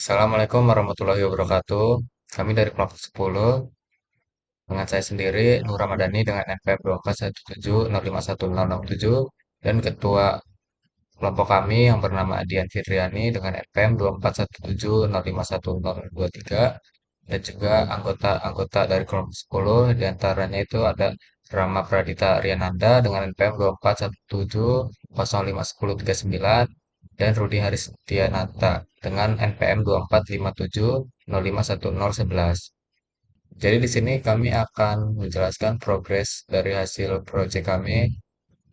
Assalamualaikum warahmatullahi wabarakatuh. Kami dari kelompok 10 dengan saya sendiri Nur Ramadhani dengan NPM 2417051067 dan ketua kelompok kami yang bernama Dian Fitriani dengan NPM 2417051023 dan juga anggota-anggota dari kelompok 10 diantaranya itu ada Rama Pradita Riananda dengan NPM 2417051039 dan Rudi Haristianata dengan NPM 2457051011. Jadi di sini kami akan menjelaskan progres dari hasil proyek kami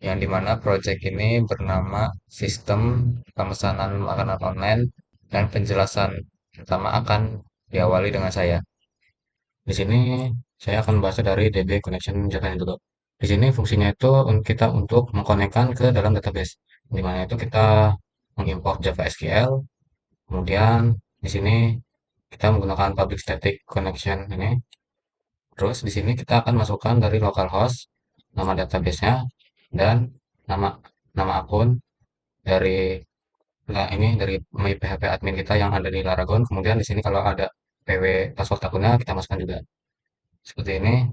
yang dimana proyek ini bernama Sistem Pemesanan Makanan Online dan penjelasan pertama akan diawali dengan saya. Di sini saya akan bahas dari DB Connection Java dulu. Di sini fungsinya itu kita untuk mengkonekkan ke dalam database. Di mana itu kita mengimport Java SQL, kemudian di sini kita menggunakan public static connection ini. Terus di sini kita akan masukkan dari localhost, nama database-nya dan nama nama akun dari ini dari my PHP admin kita yang ada di Laragon. Kemudian di sini kalau ada PW password akunnya kita masukkan juga. Seperti ini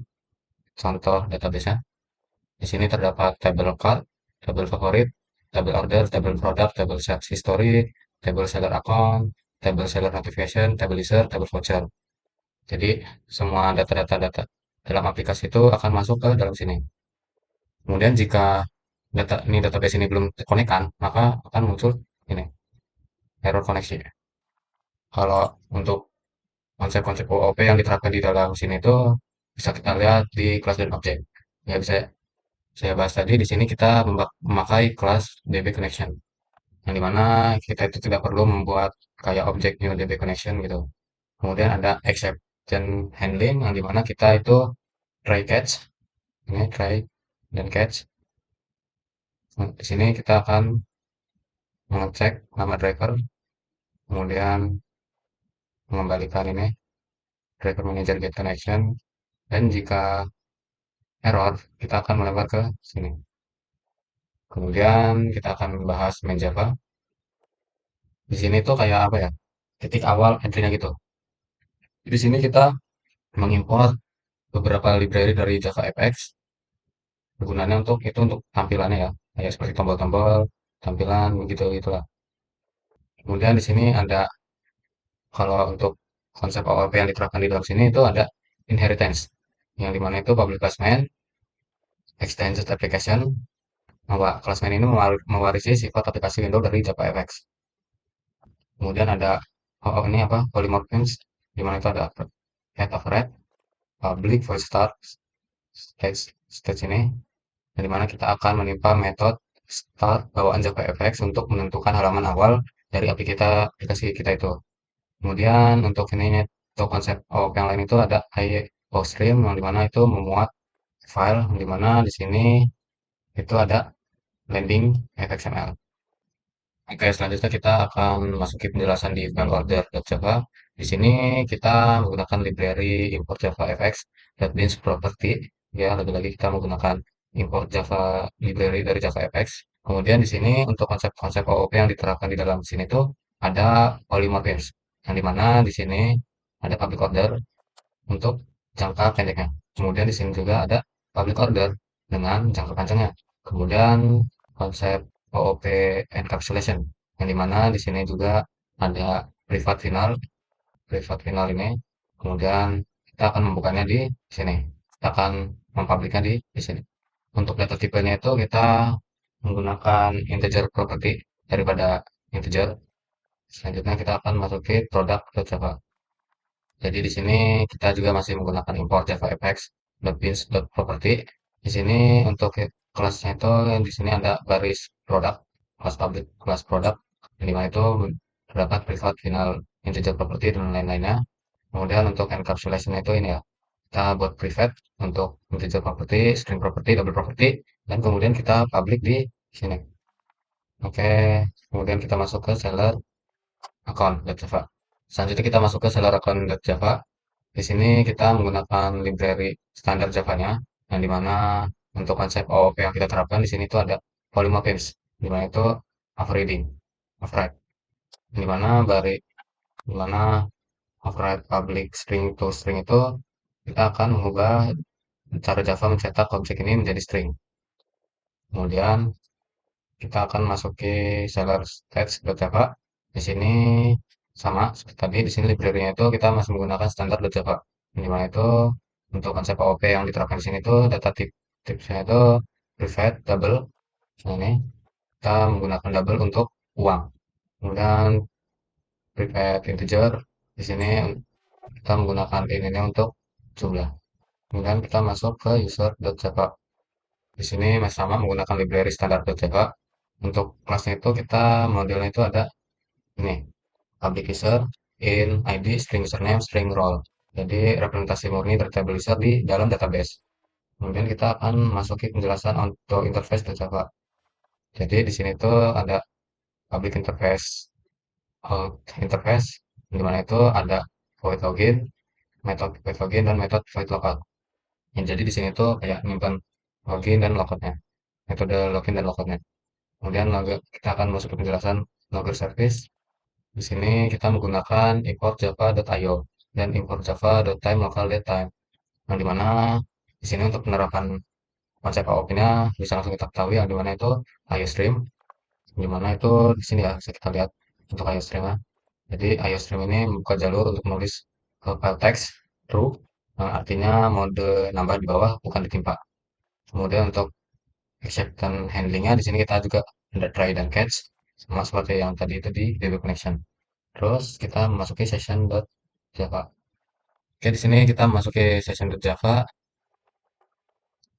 contoh database-nya. Di sini terdapat tabel card, tabel favorit, tabel order, tabel product, tabel sales history, tabel seller account, tabel seller notification, tabel user, tabel voucher. Jadi semua data-data data dalam aplikasi itu akan masuk ke dalam sini. Kemudian jika database ini belum terkonekkan, maka akan muncul ini error koneksi. Kalau untuk konsep-konsep OOP yang diterapkan di dalam sini itu bisa kita lihat di kelas dan objek. Ya bisa saya bahas tadi di sini kita memakai kelas DB connection yang dimana kita itu tidak perlu membuat kayak objek new DB connection gitu. Kemudian ada exception handling yang dimana kita itu try catch, ini try dan catch. Nah, di sini kita akan mengecek nama driver, kemudian mengembalikan ini driver manager get connection, dan jika error kita akan melempar ke sini. Kemudian kita akan membahas main Java. Di sini tuh kayak apa ya? Titik awal entry-nya gitu. Di sini kita mengimport beberapa library dari Java FX. Gunanya untuk tampilannya ya, kayak seperti tombol-tombol, tampilan begitu gitulah. Kemudian di sini ada kalau untuk konsep OOP yang diterapkan di dalam sini itu ada inheritance, yang dimana itu public class main, extended application, bahwa kelas main ini mewarisi sifat aplikasi Windows dari Java FX. Kemudian ada ini apa polymorphisms, di mana itu ada head override, public void start, stage ini, di mana kita akan menimpa metode start bawaan Java FX untuk menentukan halaman awal dari aplikasi kita itu. Kemudian untuk ini untuk konsep OOP yang lain itu ada iOStream yang dimana itu memuat file yang dimana di sini itu ada landing fxml. Oke, selanjutnya kita akan masuki penjelasan di file order.java. Di sini kita menggunakan library import Java FX beans property. Ya, lagi-lagi kita menggunakan import Java library dari Java FX. Kemudian di sini untuk konsep-konsep OOP yang diterapkan di dalam sini tuh ada polymorphisms. Yang dimana di sini ada public order untuk jangka pendeknya. Kemudian di sini juga ada public order dengan jangka panjangnya. Kemudian konsep OOP encapsulation yang dimana di sini juga ada privat final ini. Kemudian kita akan membukanya di sini. Kita akan mempubliknya di sini. Untuk data tipenya itu kita menggunakan integer property daripada integer. Selanjutnya kita akan masuki product.java. Jadi di sini kita juga masih menggunakan import javafx.beans.property. Di sini untuk kelasnya itu di sini ada baris product, kelas public, kelas product, di mana itu terdapat privat, final, integer property dan lain-lainnya. Kemudian untuk encapsulation itu ini ya, kita buat private untuk integer property, string property, double property, dan kemudian kita public di sini. Oke, kemudian kita masuk ke seller account.java. Selanjutnya kita masuk ke seller account.java. Di sini kita menggunakan library standar Java-nya, yang dimana untuk konsep OOP yang kita terapkan di sini itu ada polymorphisms, di mana itu overriding, override, di mana di mana override public string to string itu kita akan mengubah cara Java mencetak objek ini menjadi string. Kemudian kita akan masuki seller stats.java. Di sini sama seperti tadi, di sini library-nya itu kita masih menggunakan standar.java. Di mana itu untuk konsep OOP yang diterapkan di sini itu data tipsnya itu private double. Nah, ini kita menggunakan double untuk uang. Kemudian private integer di sini kita menggunakan ini untuk jumlah. Kemudian kita masuk ke user.java. Di sini masih sama menggunakan library standar.java. Untuk kelasnya itu kita modelnya itu ada ini public user, in, ID, string username, string role. Jadi representasi murni dari table user di dalam database. Kemudian kita akan masuki penjelasan untuk interface Java. Jadi di sini tuh ada public interface, out interface, di mana itu ada void login, method void login, dan method void logout. Ya, jadi di sini tuh kayak nyimpan login dan logoutnya, metode login dan logoutnya. Kemudian kita akan masuk ke penjelasan logger service. Di sini kita menggunakan import java.io dan import java.time local datetime. Yang dimana di sini untuk penerapan konsep AOP-nya bisa langsung kita ketahui yang dimana itu IOStream. Dimana itu di sini ya bisa kita lihat untuk IOStream-nya. Jadi IOStream ini membuka jalur untuk menulis file text true, artinya mode nambah di bawah bukan ditimpa. Kemudian untuk exception handlingnya di sini kita juga ada try dan catch sama seperti yang tadi itu di DB connection. Terus kita memasuki session.java. Oke, di sini kita memasuki session.java.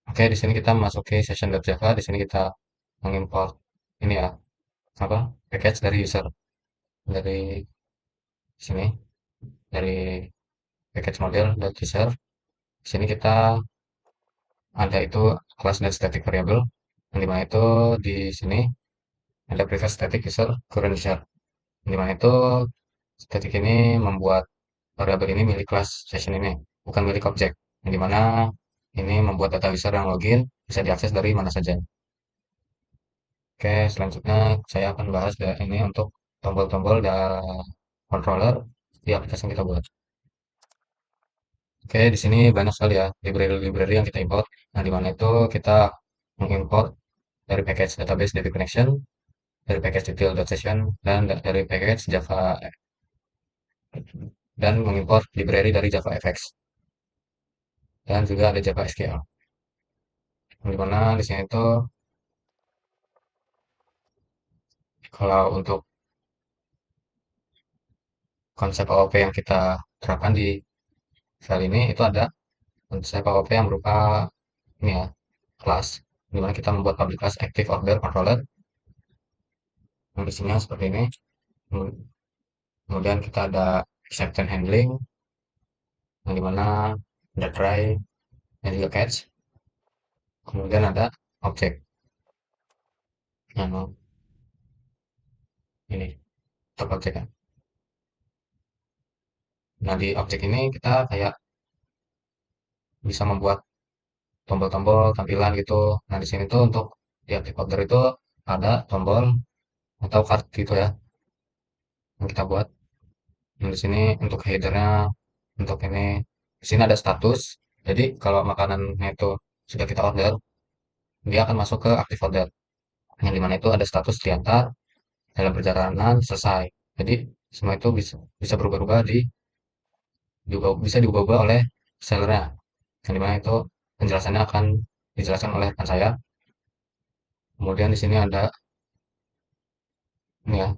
Oke, di sini kita memasuki session.java. Di sini kita mengimport ini ya, apa? Package dari user dari sini, dari package model dan user. Di sini kita ada itu kelas dan static variable. Yang dimana itu di sini ada private static user current user. Yang dimana itu static ini membuat variabel ini milik kelas session ini, bukan milik objek. Yang dimana ini membuat data user yang login bisa diakses dari mana saja. Oke, selanjutnya saya akan bahas ini untuk tombol-tombol dan controller di aplikasi yang kita buat. Oke, di sini banyak sekali ya library-library yang kita import. Nah, di mana itu kita mengimport dari package database DB connection, dari package detail.session, dan dari package Java dan mengimport library dari JavaFX dan juga ada Java SQL. Di mana di sini itu kalau untuk konsep AOP yang kita terapkan di file ini itu ada konsep AOP yang berupa ini ya, kelas di mana kita membuat public class active order controller yang isinya seperti ini. Kemudian kita ada exception handling yang dimana ada try dan juga catch. Kemudian ada objek yang ini untuk objeknya. Nah, di objek ini kita kayak bisa membuat tombol-tombol tampilan gitu. Nah, di sini tuh untuk di active order itu ada tombol atau card gitu ya yang kita buat. Nah, di sini untuk headernya, untuk ini, di sini ada status. Jadi kalau makanannya itu sudah kita order, dia akan masuk ke active order. Yang dimana itu ada status diantar dalam perjalanan selesai. Jadi semua itu bisa bisa berubah-ubah bisa diubah-ubah oleh sellernya. Yang dimana itu penjelasannya akan dijelaskan oleh rekan saya. Kemudian di sini ada ini ya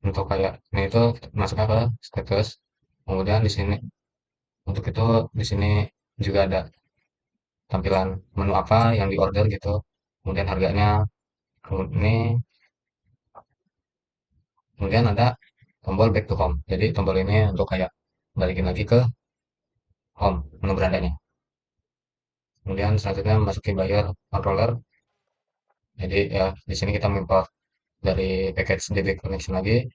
untuk kayak ini itu masuknya ke status. Kemudian di sini untuk itu di sini juga ada tampilan menu apa yang diorder gitu. Kemudian harganya. Kemudian ada tombol back to home. Jadi tombol ini untuk kayak balikin lagi ke home menu berandanya. Kemudian selanjutnya masukin buyer controller. Jadi ya di sini kita mengimport dari package DB connection lagi,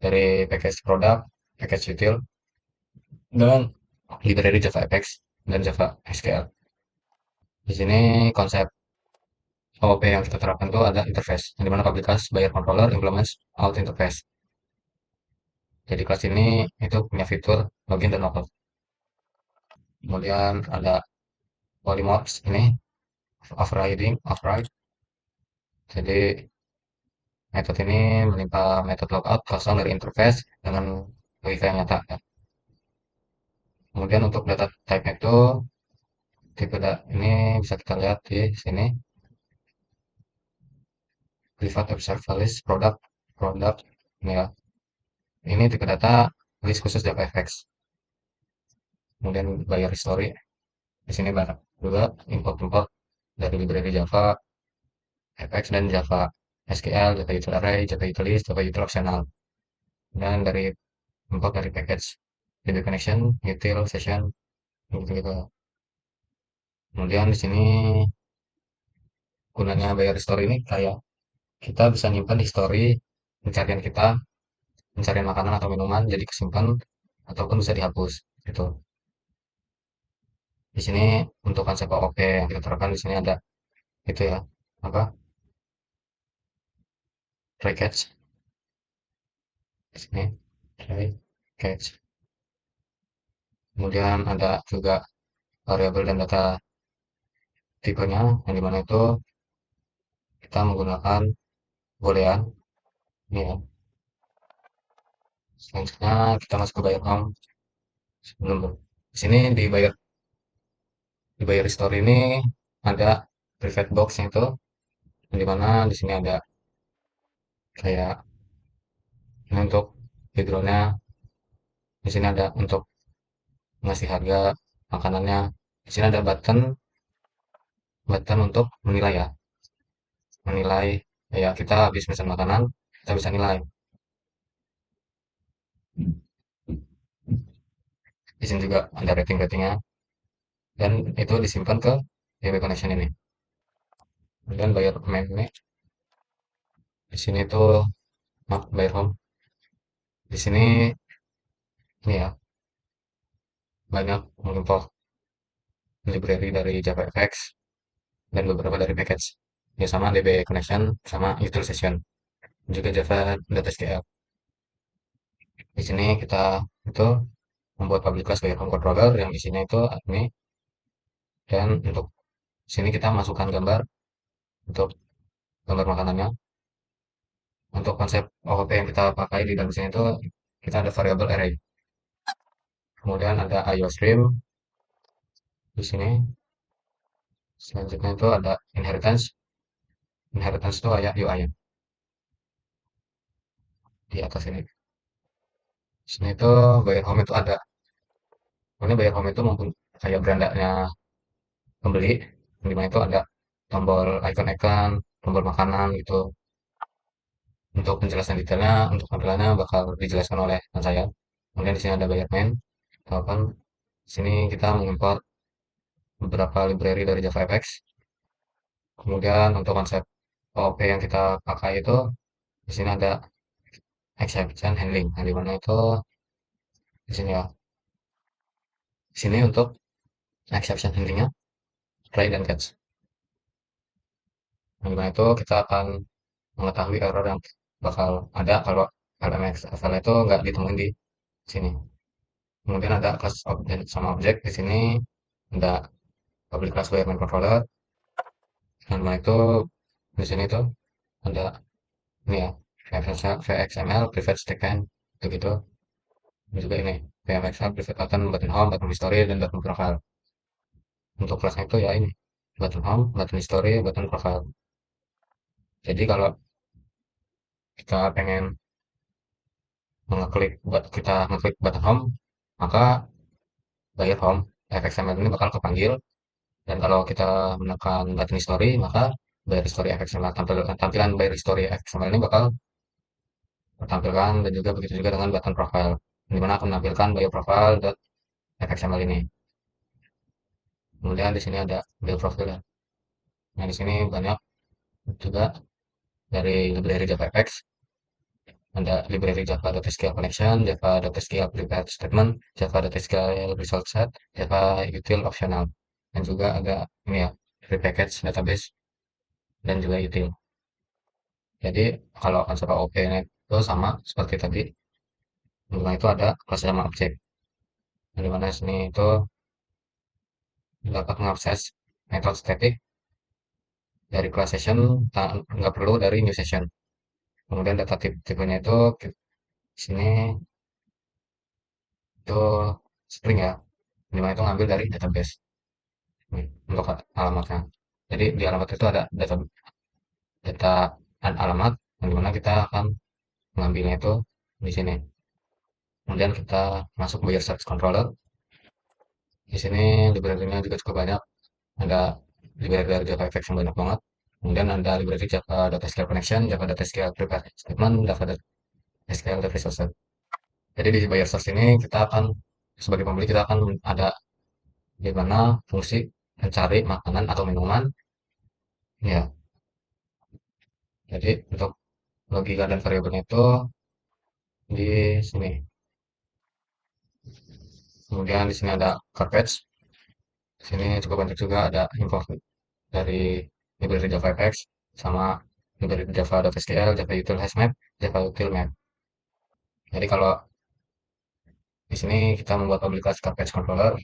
dari package product, package util, dan library JavaFX dan Java SQL. Di sini konsep OOP yang kita terapkan itu ada interface, yang dimana public class buyer controller implements out interface. Jadi kelas ini itu punya fitur login dan logout. Kemudian ada polymorphs ini override. Jadi metode ini menimpa metode logout kosong dari interface dengan logika yang nyata. Ya. Kemudian untuk data type itu tipe ini bisa kita lihat di sini private observer list product ini ya. Ini tipe data list khusus JavaFX. Kemudian buyer history di sini banyak juga import dari library Java, FX dan Java SQL, Java Util Array, Java Utilist, Java Util Optional. Dan dari import dari package DB connection, util, session, gitu-gitu. Kemudian di sini gunanya buyer history ini kayak kita bisa nyimpan history pencarian kita, pencarian makanan atau minuman jadi kesimpan ataupun bisa dihapus gitu. Di sini untuk konsep OOP yang kita terapkan di sini ada itu ya apa try catch di sini try catch. Kemudian ada juga variabel dan data tipenya yang dimana itu kita menggunakan boolean ini ya. Selanjutnya kita masuk ke buyer home sebelum di sini di buyer history ini ada private box yang itu yang dimana di sini ada kayak ini untuk backgroundnya di sini ada untuk ngasih harga makanannya di sini ada button button untuk menilai ya menilai ya kita habis pesan makanan kita bisa nilai di sini juga ada ratingnya dan itu disimpan ke DB connection ini dan buyer main ini di sini tuh maaf buyer home di sini ini ya banyak mengimport library dari JavaFX dan beberapa dari package ya sama DB connection sama utilization juga Java DataSQL. Di sini kita itu membuat public class buyer home controller yang isinya itu ini dan untuk sini kita masukkan gambar untuk gambar makanannya. Untuk konsep OOP yang kita pakai di dalam sini itu kita ada variable array. Kemudian ada IOStream di sini. Selanjutnya itu ada inheritance. Inheritance itu kayak UI di atas ini. Di sini itu buyer home itu ada. Ini buyer home itu maupun kayak berandanya pembeli. Di mana itu ada tombol icon-icon, tombol makanan gitu. Untuk penjelasan detailnya, untuk tampilannya bakal dijelaskan oleh teman saya. Kemudian di sini ada buyer main. Ataupun di sini kita mengimport beberapa library dari JavaFX. Kemudian untuk konsep OOP yang kita pakai itu di sini ada exception handling. Yang dimana itu di sini ya. Di sini untuk exception handlingnya try dan catch. Yang dimana itu kita akan mengetahui error yang bakal ada kalau LMX asal itu nggak ditemuin di sini. Kemudian ada class object sama objek di sini ada public class by main controller. Yang dimana itu di sini tuh ada ini ya VXML private statement begitu. Dan juga ini PMXL private button, button home, button history, dan button profile. Untuk kelasnya itu ya ini button home, button history, button profile. Jadi kalau kita pengen kita mengklik button home, maka buyer home FXML ini bakal kepanggil. Dan kalau kita menekan button history, maka buyer history FXML tampilan buyer history FXML ini bakal tertampilkan dan juga begitu juga dengan button profile. Di mana akan menampilkan buyer profile FXML ini. Kemudian di sini ada build profile ya. Nah, di sini banyak juga dari library JavaFX ada library Java.SQL connection, Java.SQL private statement, Java.SQL result set, Java util optional, dan juga ada ini ya prepackaged database dan juga util. Jadi kalau konsep OOP itu sama seperti tadi Dimana itu ada kelas sama objek. Nah, dimana sini itu dapat mengakses method static dari class session, nggak perlu dari new session. Kemudian data tipenya itu di sini itu string ya, dimana itu ngambil dari database untuk alamatnya. Jadi di alamat itu ada data alamat, yang dimana kita akan mengambilnya itu di sini. Kemudian kita masuk buyer search controller. Di sini library-nya juga cukup banyak. Ada library dari JavaFX yang banyak banget. Kemudian ada library Java Data SQL Connection, Java Data SQL Prepare Statement, Java Data SQL Data Resources. Jadi di buyer search ini kita akan sebagai pembeli kita akan ada di mana fungsi mencari makanan atau minuman. Ya, jadi untuk logika dan variabelnya itu di sini. Kemudian di sini ada garbage. Di sini cukup banyak juga ada info dari library JavaFX sama library Java.SQL, Java Util Hashmap, Java Util Map. Jadi kalau di sini kita membuat public class garbage controller.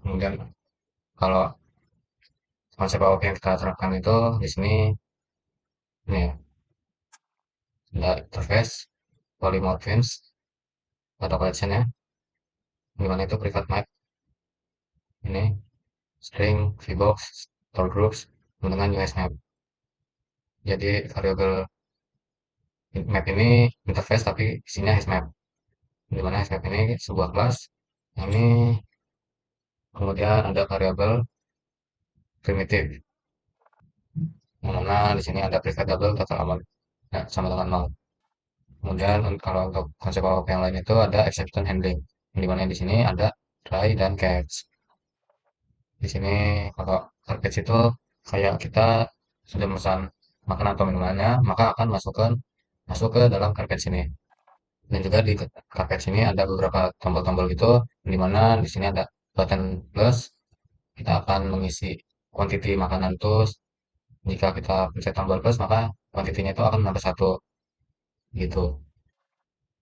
Kemudian kalau konsep AOP yang kita terapkan itu di sini ini ya, ada interface, polymorphisms, atau collection ya, di mana itu private map, ini string, vbox, store groups, dengan US map. Jadi variabel map ini interface tapi isinya hashmap. Di mana hashmap ini sebuah kelas. Ini kemudian ada variabel primitif. Yang mana di sini ada private double total amount ya, sama dengan 0. Kemudian kalau untuk konsep AOP yang lain itu ada exception handling. Di mana di sini ada try dan catch. Di sini kalau target itu kayak kita sudah memesan makanan atau minumannya, maka akan masuk ke dalam karpet sini. Dan juga di karpet sini ada beberapa tombol-tombol gitu, di mana di sini ada button plus, kita akan mengisi quantity makanan terus. Jika kita pencet tombol plus, maka kuantitinya itu akan menambah satu gitu.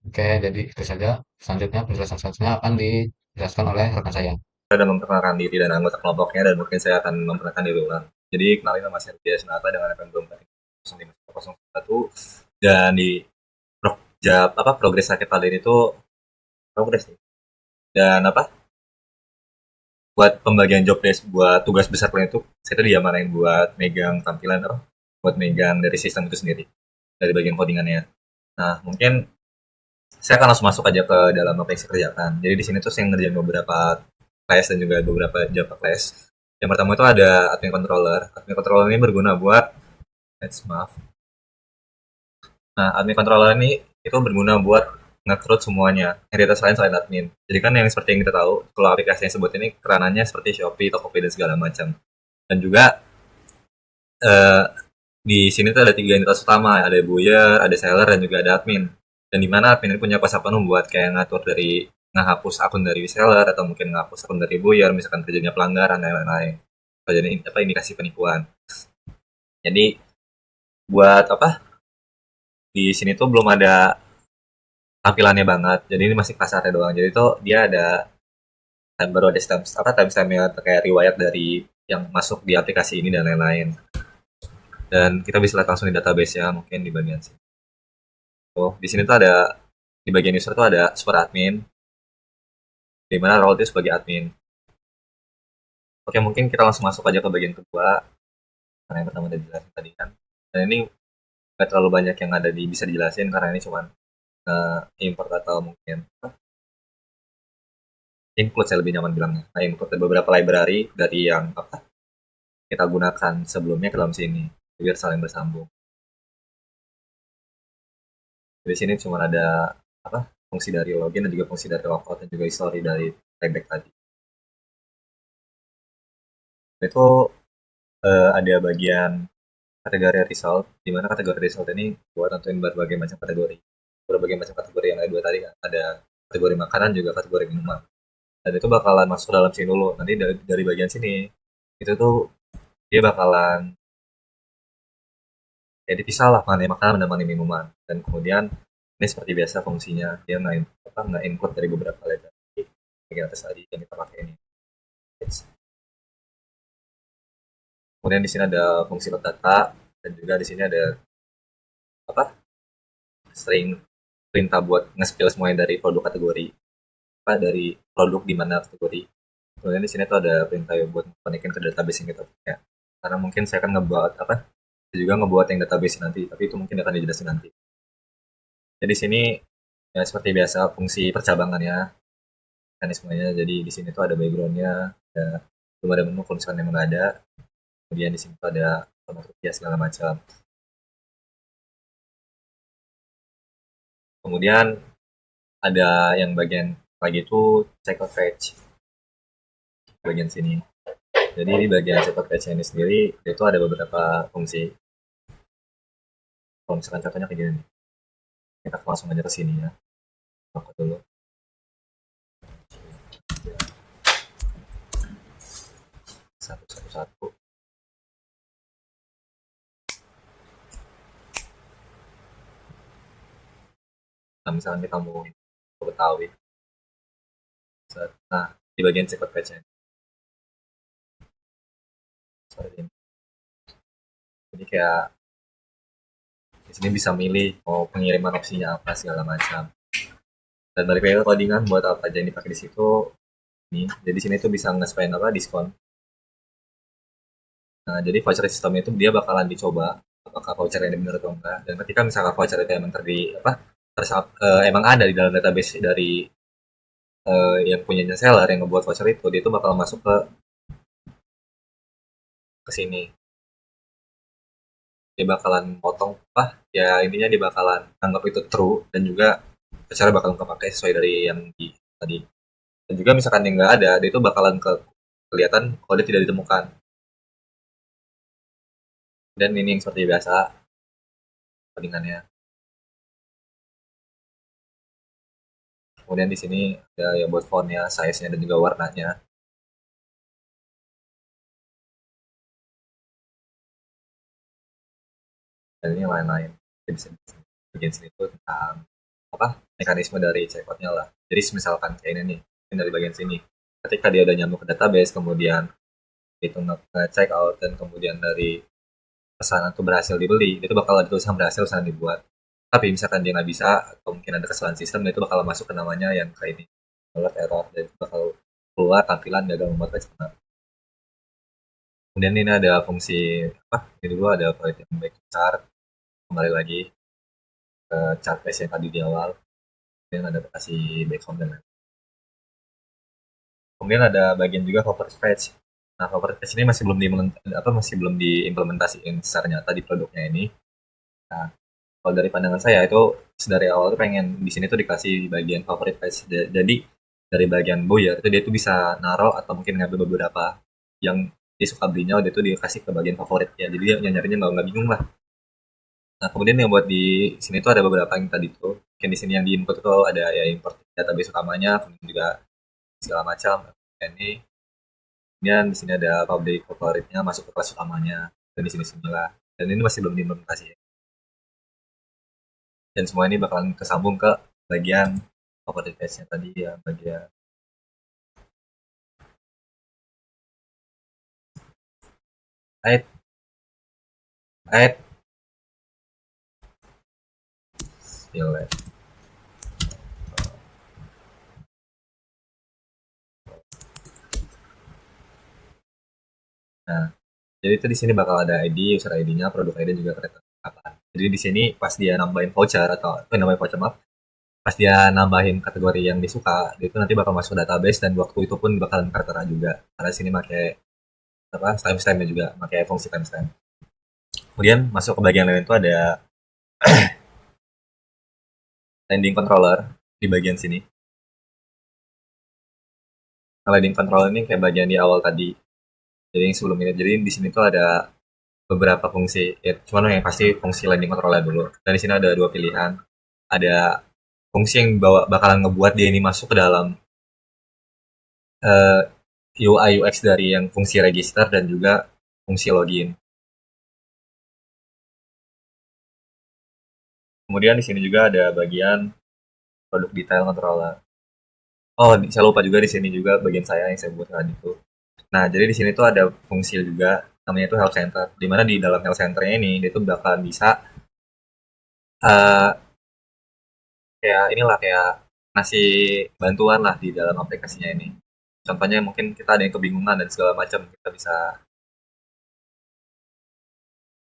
Oke, jadi itu saja. Selanjutnya penjelasan selanjutnya akan dijelaskan oleh rekan saya. Saya sudah memperkenalkan diri dan anggota kelompoknya dan mungkin saya akan memperkenalkan diri ulang. Jadi kenalin nama saya Tia Sinata dengan FM 0501 dan di progres sakit kali ini tuh progres nih. Dan buat pembagian job desk buat tugas besar kalian itu saya tuh diamanain buat megang tampilan buat megang dari sistem itu sendiri dari bagian codingannya. Nah mungkin saya akan langsung masuk aja ke dalam apa yang saya kerjakan. Jadi di sini tuh saya ngerjain beberapa class dan juga beberapa Java class. Yang pertama itu ada admin controller. Admin controller ini berguna buat maaf. Nah, admin controller ini itu berguna buat nge-root semuanya, entitas lain selain admin. Jadi kan yang seperti yang kita tahu, kalau aplikasi yang sebut ini keranannya seperti Shopee, Tokopedia dan segala macam. Dan juga eh, di sini tuh ada tiga entitas utama, ada buyer, ada seller, dan juga ada admin. Dan di mana admin ini punya kuasa penuh buat kayak ngatur dari ngehapus akun dari seller atau mungkin ngehapus akun dari buyer, misalkan terjadinya pelanggaran dan lain-lain. Terjadi indikasi penipuan. Jadi buat di sini tuh belum ada tampilannya banget. Jadi ini masih kasarnya doang. Jadi tuh dia ada baru ada timestamp-nya kayak riwayat dari yang masuk di aplikasi ini dan lain-lain. Dan kita bisa lihat langsung di database ya mungkin di bagian sini. Oh, di sini tuh ada di bagian user tuh ada super admin di mana role itu sebagai admin. Oke, mungkin kita langsung masuk aja ke bagian kedua karena yang pertama udah dijelasin tadi kan. Dan ini nggak terlalu banyak yang ada bisa dijelasin karena ini cuma import atau mungkin include saya lebih nyaman bilangnya. Nah, include beberapa library dari yang kita gunakan sebelumnya ke dalam sini biar saling bersambung. Di sini cuma ada fungsi dari login dan juga fungsi dari logout dan juga history dari playback tadi. Itu ada bagian kategori result, di mana kategori result ini buat tentuin berbagai macam kategori. Berbagai macam kategori yang ada dua tadi kan. Ada kategori makanan juga kategori minuman. Dan itu bakalan masuk dalam sini dulu. Nanti dari bagian sini itu tuh dia bakalan ya dipisah lah mana makanan dan mana minuman. Dan kemudian Ini seperti biasa fungsinya, dia nge-input dari beberapa library bagian atas tadi yang kita pakai ini. Kemudian di sini ada fungsi load data dan juga di sini ada apa string perintah buat nge-spill semuanya dari produk kategori dari produk di mana kategori. Kemudian di sini tuh ada perintah ya buat konekin ke database yang kita punya. Karena mungkin saya akan ngebuat saya juga ngebuat yang database nanti, tapi itu mungkin akan dijelasin nanti. Jadi di sini ya seperti biasa fungsi percabangan ya mekanismenya. Jadi di sini tuh ada backgroundnya, ada belum ada menu kalau misalkan memang nggak ada. Kemudian di sini tuh ada format rupiah segala macam. Kemudian ada yang bagian lagi itu check out page bagian sini. Jadi di bagian check out page ini sendiri itu ada beberapa fungsi. Kalau misalkan contohnya kayak gini nih, kita langsung aja ke sini ya. Aku dulu. Satu. Nah, misalkan kita mau Betawi. Nah, di bagian check out page-nya. Seperti ini. Jadi kayak di sini bisa milih mau pengiriman opsinya apa segala macam. Dan balik lagi ke codingan buat apa aja yang dipakai di situ. Ini, jadi di sini tuh bisa nge-spend diskon. Nah, jadi voucher system itu dia bakalan dicoba apakah voucher ini benar atau enggak. Dan ketika misalkan voucher itu emang emang ada di dalam database dari yang punyanya seller yang ngebuat voucher itu, dia itu bakal masuk ke sini. Dia bakalan potong ya intinya dia bakalan anggap itu true dan juga voucher bakal kepake sesuai dari yang di tadi. Dan juga misalkan yang nggak ada, dia itu bakalan kelihatan kalau dia tidak ditemukan. Dan ini yang seperti biasa codingannya. Kemudian di sini ada ya buat fontnya, size-nya dan juga warnanya. Dan ini lain-lain. Jadi bisa bagian sini itu tentang mekanisme dari checkout-nya lah. Jadi misalkan kayak ini nih, ini dari bagian sini. Ketika dia udah nyambung ke database, kemudian itu nge-check out dan kemudian dari pesanan itu berhasil dibeli, itu bakal ada tulisan berhasil pesanan dibuat. Tapi misalkan dia nggak bisa atau mungkin ada kesalahan sistem, itu bakal masuk ke namanya yang kayak ini, alert error, dan itu bakal keluar tampilan gagal membuat pesanan. Kemudian ini ada fungsi ini dulu ada yang back chart, kembali lagi ke chart base yang tadi di awal, kemudian ada kasih background dan lain. Kemudian ada bagian juga favorite page. Nah, favorite page ini masih belum diimplementasikan secara nyata di produknya ini. Nah, kalau dari pandangan saya itu dari awal tuh pengen di sini tuh dikasih bagian favorite page. Jadi dari bagian buyer itu dia tuh bisa naruh atau mungkin ngambil beberapa yang dia suka belinya, dia tuh dikasih ke bagian favorit ya. Jadi dia nyarinya nggak bingung lah. Nah, kemudian yang buat di sini tuh ada beberapa yang tadi tuh. Mungkin di sini yang di input itu ada ya import database utamanya, kemudian juga segala macam. Ini kemudian di sini ada public favoritnya masuk ke kelas utamanya dan di sini sinilah. Dan ini masih belum diimplementasi ya. Dan semua ini bakalan kesambung ke bagian favorit page-nya tadi ya, bagian add add still. Nah, jadi itu di sini bakal ada ID, user ID-nya, produk ID juga kereta apa. Jadi di sini pas dia nambahin voucher atau nambahin voucher maaf, pas dia nambahin kategori yang disuka, itu nanti bakal masuk database dan waktu itu pun bakalan tertera juga. Karena sini pakai timestamp-nya juga, pakai fungsi timestamp. Kemudian masuk ke bagian lain itu ada landing controller di bagian sini. Nah, landing controller ini kayak bagian di awal tadi. Jadi yang sebelum ini, jadi di sini tuh ada beberapa fungsi. Ya, cuman yang pasti fungsi landing controller dulu. Dan di sini ada dua pilihan. Ada fungsi yang bakalan ngebuat dia ini masuk ke dalam UI UX dari yang fungsi register dan juga fungsi login. Kemudian di sini juga ada bagian produk detail controller. Oh, saya lupa juga di sini juga bagian saya yang saya buat tadi itu. Nah, jadi di sini tuh ada fungsi juga namanya itu help center. Di mana di dalam help centernya ini dia tuh bakalan bisa eh kayak inilah kayak ngasih bantuan lah di dalam aplikasinya ini. Contohnya mungkin kita ada yang kebingungan dan segala macam, kita bisa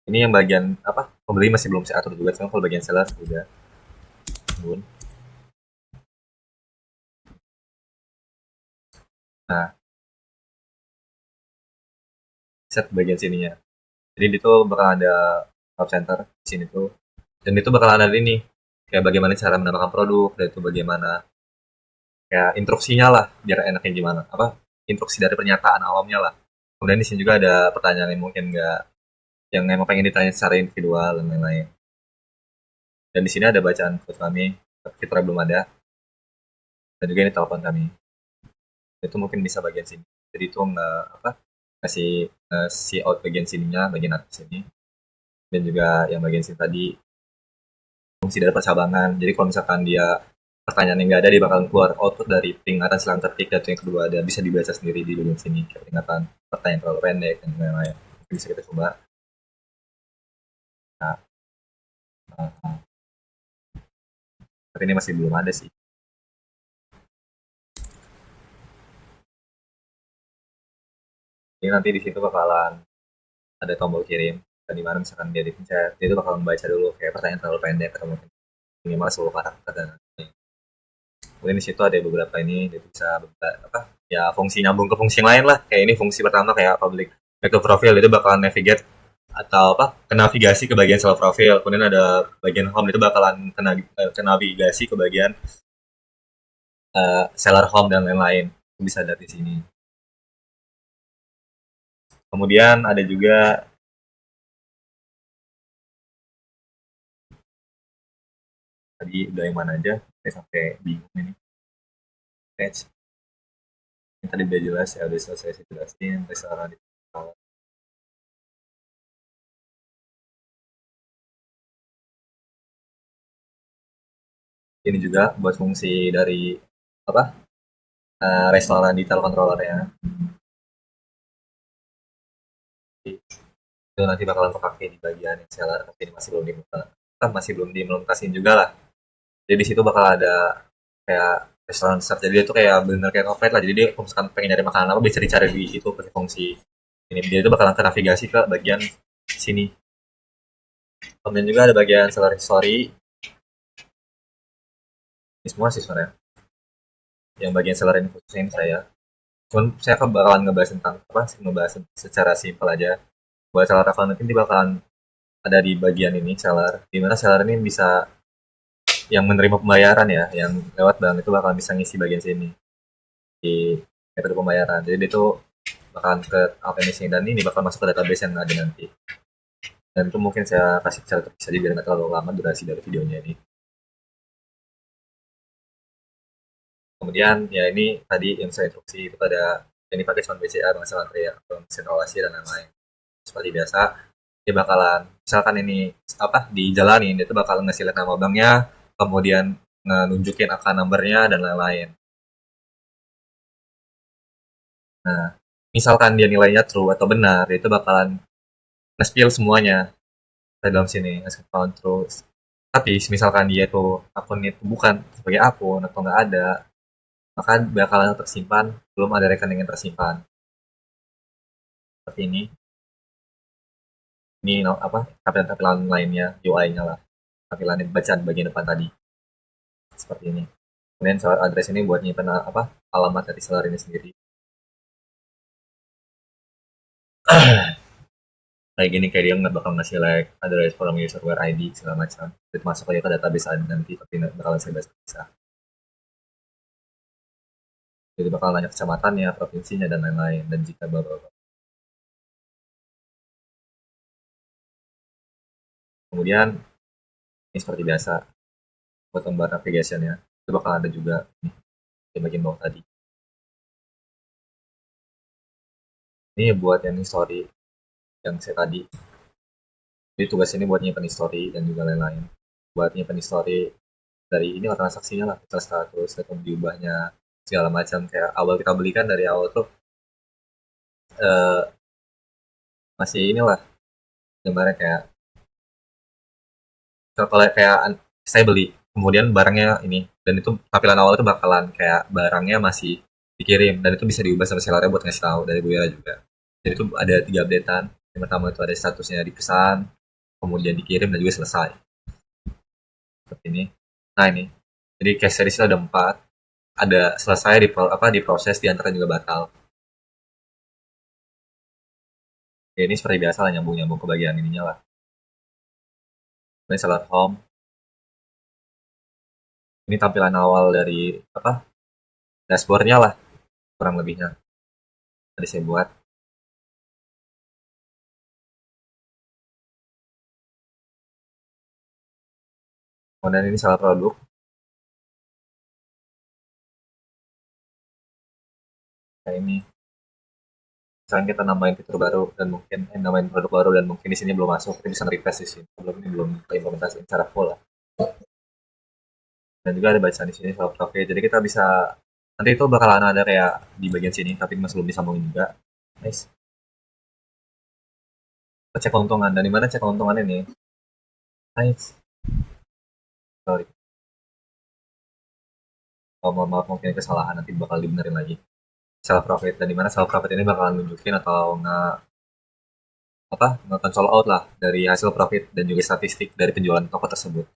ini yang bagian apa pembeli masih belum saya atur juga, cuma kalau bagian seller sudah. Bun. Nah, set bagian sininya. Jadi itu bakal ada help center di sini tuh. Dan itu bakal ada ini kayak bagaimana cara menambahkan produk dan itu bagaimana kayak instruksinya lah biar enaknya gimana apa instruksi dari pernyataan awamnya lah. Kemudian di sini juga ada pertanyaan yang mungkin nggak yang emang pengen ditanya secara individual dan lain-lain. Dan di sini ada bacaan quote kami, Fitra belum ada, dan juga ini telepon kami. Itu mungkin bisa bagian sini. Jadi itu nggak apa kasih see out bagian sininya, bagian atas sini, dan juga yang bagian sini tadi fungsi dari percabangan. Jadi kalau misalkan dia pertanyaan yang nggak ada, dia bakal keluar output dari peringatan silang ketik dan yang kedua ada bisa dibaca sendiri di bagian sini peringatan pertanyaan terlalu pendek dan lain-lain. Bisa kita coba. Nah, tapi ini masih belum ada sih. Jadi nanti di situ bakalan ada tombol kirim dan di mana misalkan dia dipencet dia itu bakal membaca dulu kayak pertanyaan terlalu pendek atau mungkin minimal 10 karakter dan lain-lain. Kemudian di situ ada beberapa ini dia bisa apa ya fungsi nyambung ke fungsi yang lain lah kayak ini fungsi pertama kayak public back to profile itu bakalan navigate atau apa ke navigasi ke bagian self profile, kemudian ada bagian home itu bakalan ke navigasi ke bagian seller home dan lain-lain, itu bisa dari sini. Kemudian ada juga tadi udah yang mana aja saya sampai bingung ini page yang tadi udah jelas ya udah selesai saya jelasin restoran di ini juga buat fungsi dari apa restoran detail controller ya. Itu nanti bakalan terpakai di bagian yang seller tapi ini masih belum masih belum diimplementasiin juga lah. Jadi di situ bakal ada kayak restoran search, jadi itu kayak bener kayak offline lah, jadi dia kalau misalkan pengen nyari makanan apa bisa dicari di situ pakai fungsi ini, dia itu bakalan ke navigasi ke bagian sini. Kemudian juga ada bagian seller history, ini semua sih sebenarnya yang bagian seller ini khususnya ini saya, cuman saya akan bakalan ngebahas tentang apa sih, ngebahas secara simpel aja. Buat seller account nanti bakalan ada di bagian ini seller, dimana seller ini bisa yang menerima pembayaran ya, yang lewat bank itu bakal bisa ngisi bagian sini di metode pembayaran. Jadi itu bakalan ke APMS dan ini bakal masuk ke database yang ada nanti. Dan itu mungkin saya kasih secara terpisah biar nggak terlalu lama durasi dari videonya ini. Kemudian ya ini tadi yang saya instruksi itu ada yang dipakai cuma BCA, bangsa ya, mesin rawasi dan lain-lain. Seperti biasa, dia bakalan misalkan ini apa dijalanin, dia tuh bakal ngasih lihat nama banknya, kemudian nunjukin account numbernya dan lain-lain. Nah, misalkan dia nilainya true atau benar, dia itu bakalan nge-spill semuanya ke dalam sini, nge-count true. Tapi misalkan dia itu akun itu bukan sebagai akun atau nggak ada, maka bakalan tersimpan belum ada rekening yang tersimpan. Seperti ini. Ini apa tampilan-tampilan lainnya, UI-nya lah. Tampilan bacaan bagian depan tadi. Seperti ini. Kemudian seller address ini buat nyimpen apa alamat dari seller ini sendiri. Kayak gini kayak dia nggak bakal ngasih like address from user where ID segala macam. Itu masuk aja ke database nanti tapi bakalan saya bahas bisa. Jadi bakal nanya kecamatannya, provinsinya dan lain-lain dan jika bapak. Kemudian ini seperti biasa buat gambar navigation ya. Itu bakal ada juga nih, di bagian bawah tadi. Ini buat yang story yang saya tadi. Jadi tugas ini buat nyimpen history dan juga lain-lain. buat nyimpen story dari ini transaksinya lah, kita status atau diubahnya segala macam. Kayak awal kita belikan dari awal tuh eh, masih inilah gambarnya kayak kalau kayak saya beli kemudian barangnya ini, dan itu tampilan awal itu bakalan kayak barangnya masih dikirim, dan itu bisa diubah sama sellernya buat ngasih tahu dari Bu Yara juga. Jadi itu ada 3 updatean. Yang pertama itu ada statusnya dipesan, kemudian dikirim, dan juga selesai seperti ini. Nah ini, jadi case seriesnya ada 4, ada selesai di apa diproses, diantarkan juga batal. Ya, ini seperti biasa lah, nyambung-nyambung ke bagian ininya lah. Ini seller home. Ini tampilan awal dari apa dashboardnya lah, kurang lebihnya. Tadi saya buat. Kemudian ini salah produk. Kayak ini. Misalkan kita nambahin fitur baru dan mungkin nambahin produk baru dan mungkin di sini belum masuk, kita bisa nge-request di sini. Belum ini belum implementasi secara full lah. Dan juga ada bacaan di sini soal profit. Jadi kita bisa nanti itu bakalan ada kayak di bagian sini, tapi masih belum disambungin juga. Nice. Kita cek keuntungan, dan di mana cek keuntungan ini? Nice. Sorry. Oh, maaf, mungkin kesalahan, nanti bakal dibenerin lagi. Self profit, dan di mana self profit ini bakalan nunjukin atau nggak apa nge-console out lah dari hasil profit dan juga statistik dari penjualan toko tersebut.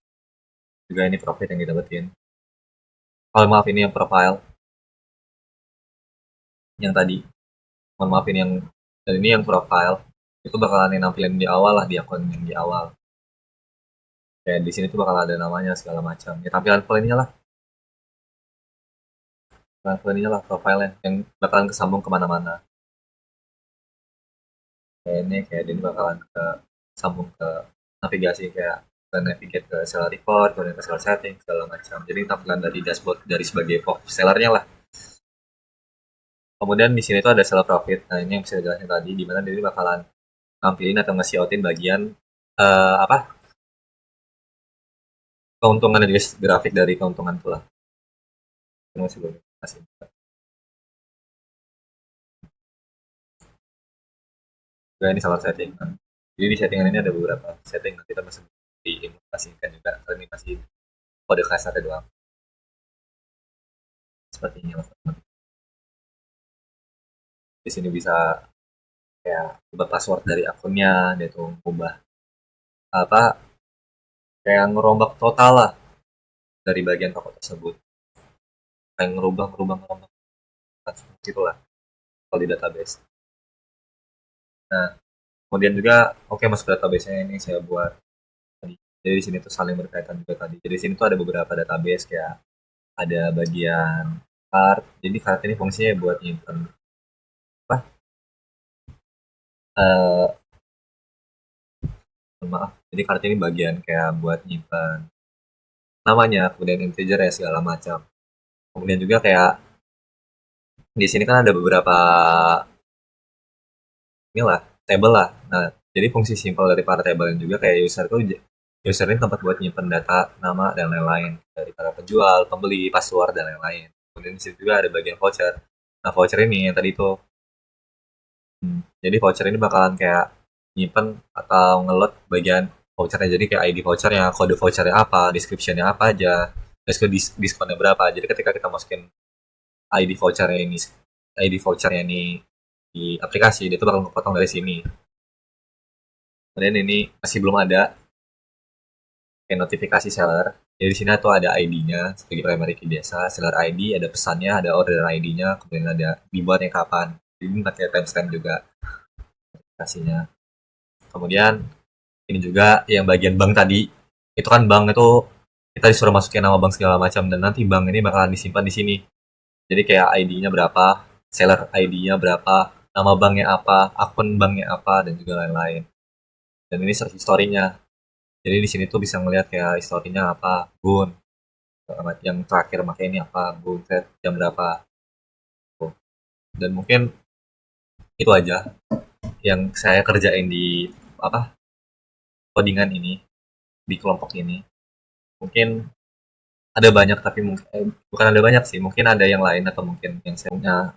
Juga ini profit yang didapetin. Oh, maaf, ini yang profile yang tadi. Mohon maaf, ini yang, dan ini yang profile. Itu bakalan nampilin di awal lah, di akun yang di awal. Kayak di sini tuh bakal ada namanya segala macam. Ya tampilan full ininya lah. Tampilan full ininya lah profile yang bakalan kesambung kemana-mana. Kayak ini, kayak ini bakalan ke sambung ke navigasi, kayak ke navigate ke seller report, kemudian ke seller setting segala macam. Jadi tampilan dari dashboard dari sebagai sellernya lah. Kemudian di sini tuh ada seller profit. Nah, ini yang bisa dijelasin tadi, di mana dia bakalan nampilin atau ngasih outin bagian apa keuntungan dan juga grafik dari keuntungan itu lah. Ini masih belum kasih. Juga ini seller setting. Nah, jadi di settingan ini ada beberapa setting, nanti kita masih diimplementasikan juga. Kali ini masih kode kasarnya doang. Seperti ini lah. Di sini bisa kayak ubah password dari akunnya, dia tuh ubah apa kayak ngerombak total lah dari bagian toko tersebut, kayak ngerubah gitu lah kalau di database. Nah, kemudian juga oke, masuk ke database-nya ini saya buat tadi. Jadi di sini tuh saling berkaitan juga tadi. Jadi di sini tuh ada beberapa database, kayak ada bagian card. Jadi card ini fungsinya buat nyimpen apa? Eh maaf. Jadi card ini bagian kayak buat nyimpen namanya, kemudian integer ya segala macam. Kemudian juga kayak di sini kan ada beberapa inilah table lah. Nah, jadi fungsi simpel dari para table ini juga kayak user ini tempat buat nyimpen data, nama dan lain-lain dari para penjual, pembeli, password dan lain-lain. Kemudian di situ juga ada bagian voucher. Nah, voucher ini yang tadi itu, jadi voucher ini bakalan kayak nyimpen atau ngeload bagian vouchernya. Jadi kayak ID vouchernya, kode vouchernya apa, descriptionnya apa aja, terus ke diskonnya berapa. Jadi ketika kita masukin ID vouchernya ini, ID vouchernya ini di aplikasi, dia tuh bakal kepotong dari sini. Kemudian ini masih belum ada kayak notifikasi seller. Jadi di sini tuh ada ID-nya sebagai primary key biasa, seller ID, ada pesannya, ada order ID-nya, kemudian ada dibuatnya kapan. Jadi ini pakai timestamp juga notifikasinya. Kemudian ini juga yang bagian bank tadi, itu kan bank itu kita disuruh masukin nama bank segala macam, dan nanti bank ini bakalan disimpan di sini. Jadi kayak ID-nya berapa, seller ID-nya berapa, nama banknya apa, akun banknya apa, dan juga lain-lain. Dan ini search history-nya. Jadi di sini tuh bisa ngelihat kayak historinya apa, Gun, yang terakhir pakai ini apa, Gun, jam berapa. Dan mungkin itu aja yang saya kerjain di apa codingan ini, di kelompok ini. Mungkin ada banyak tapi mungkin bukan ada banyak sih, mungkin ada yang lain atau mungkin yang saya punya.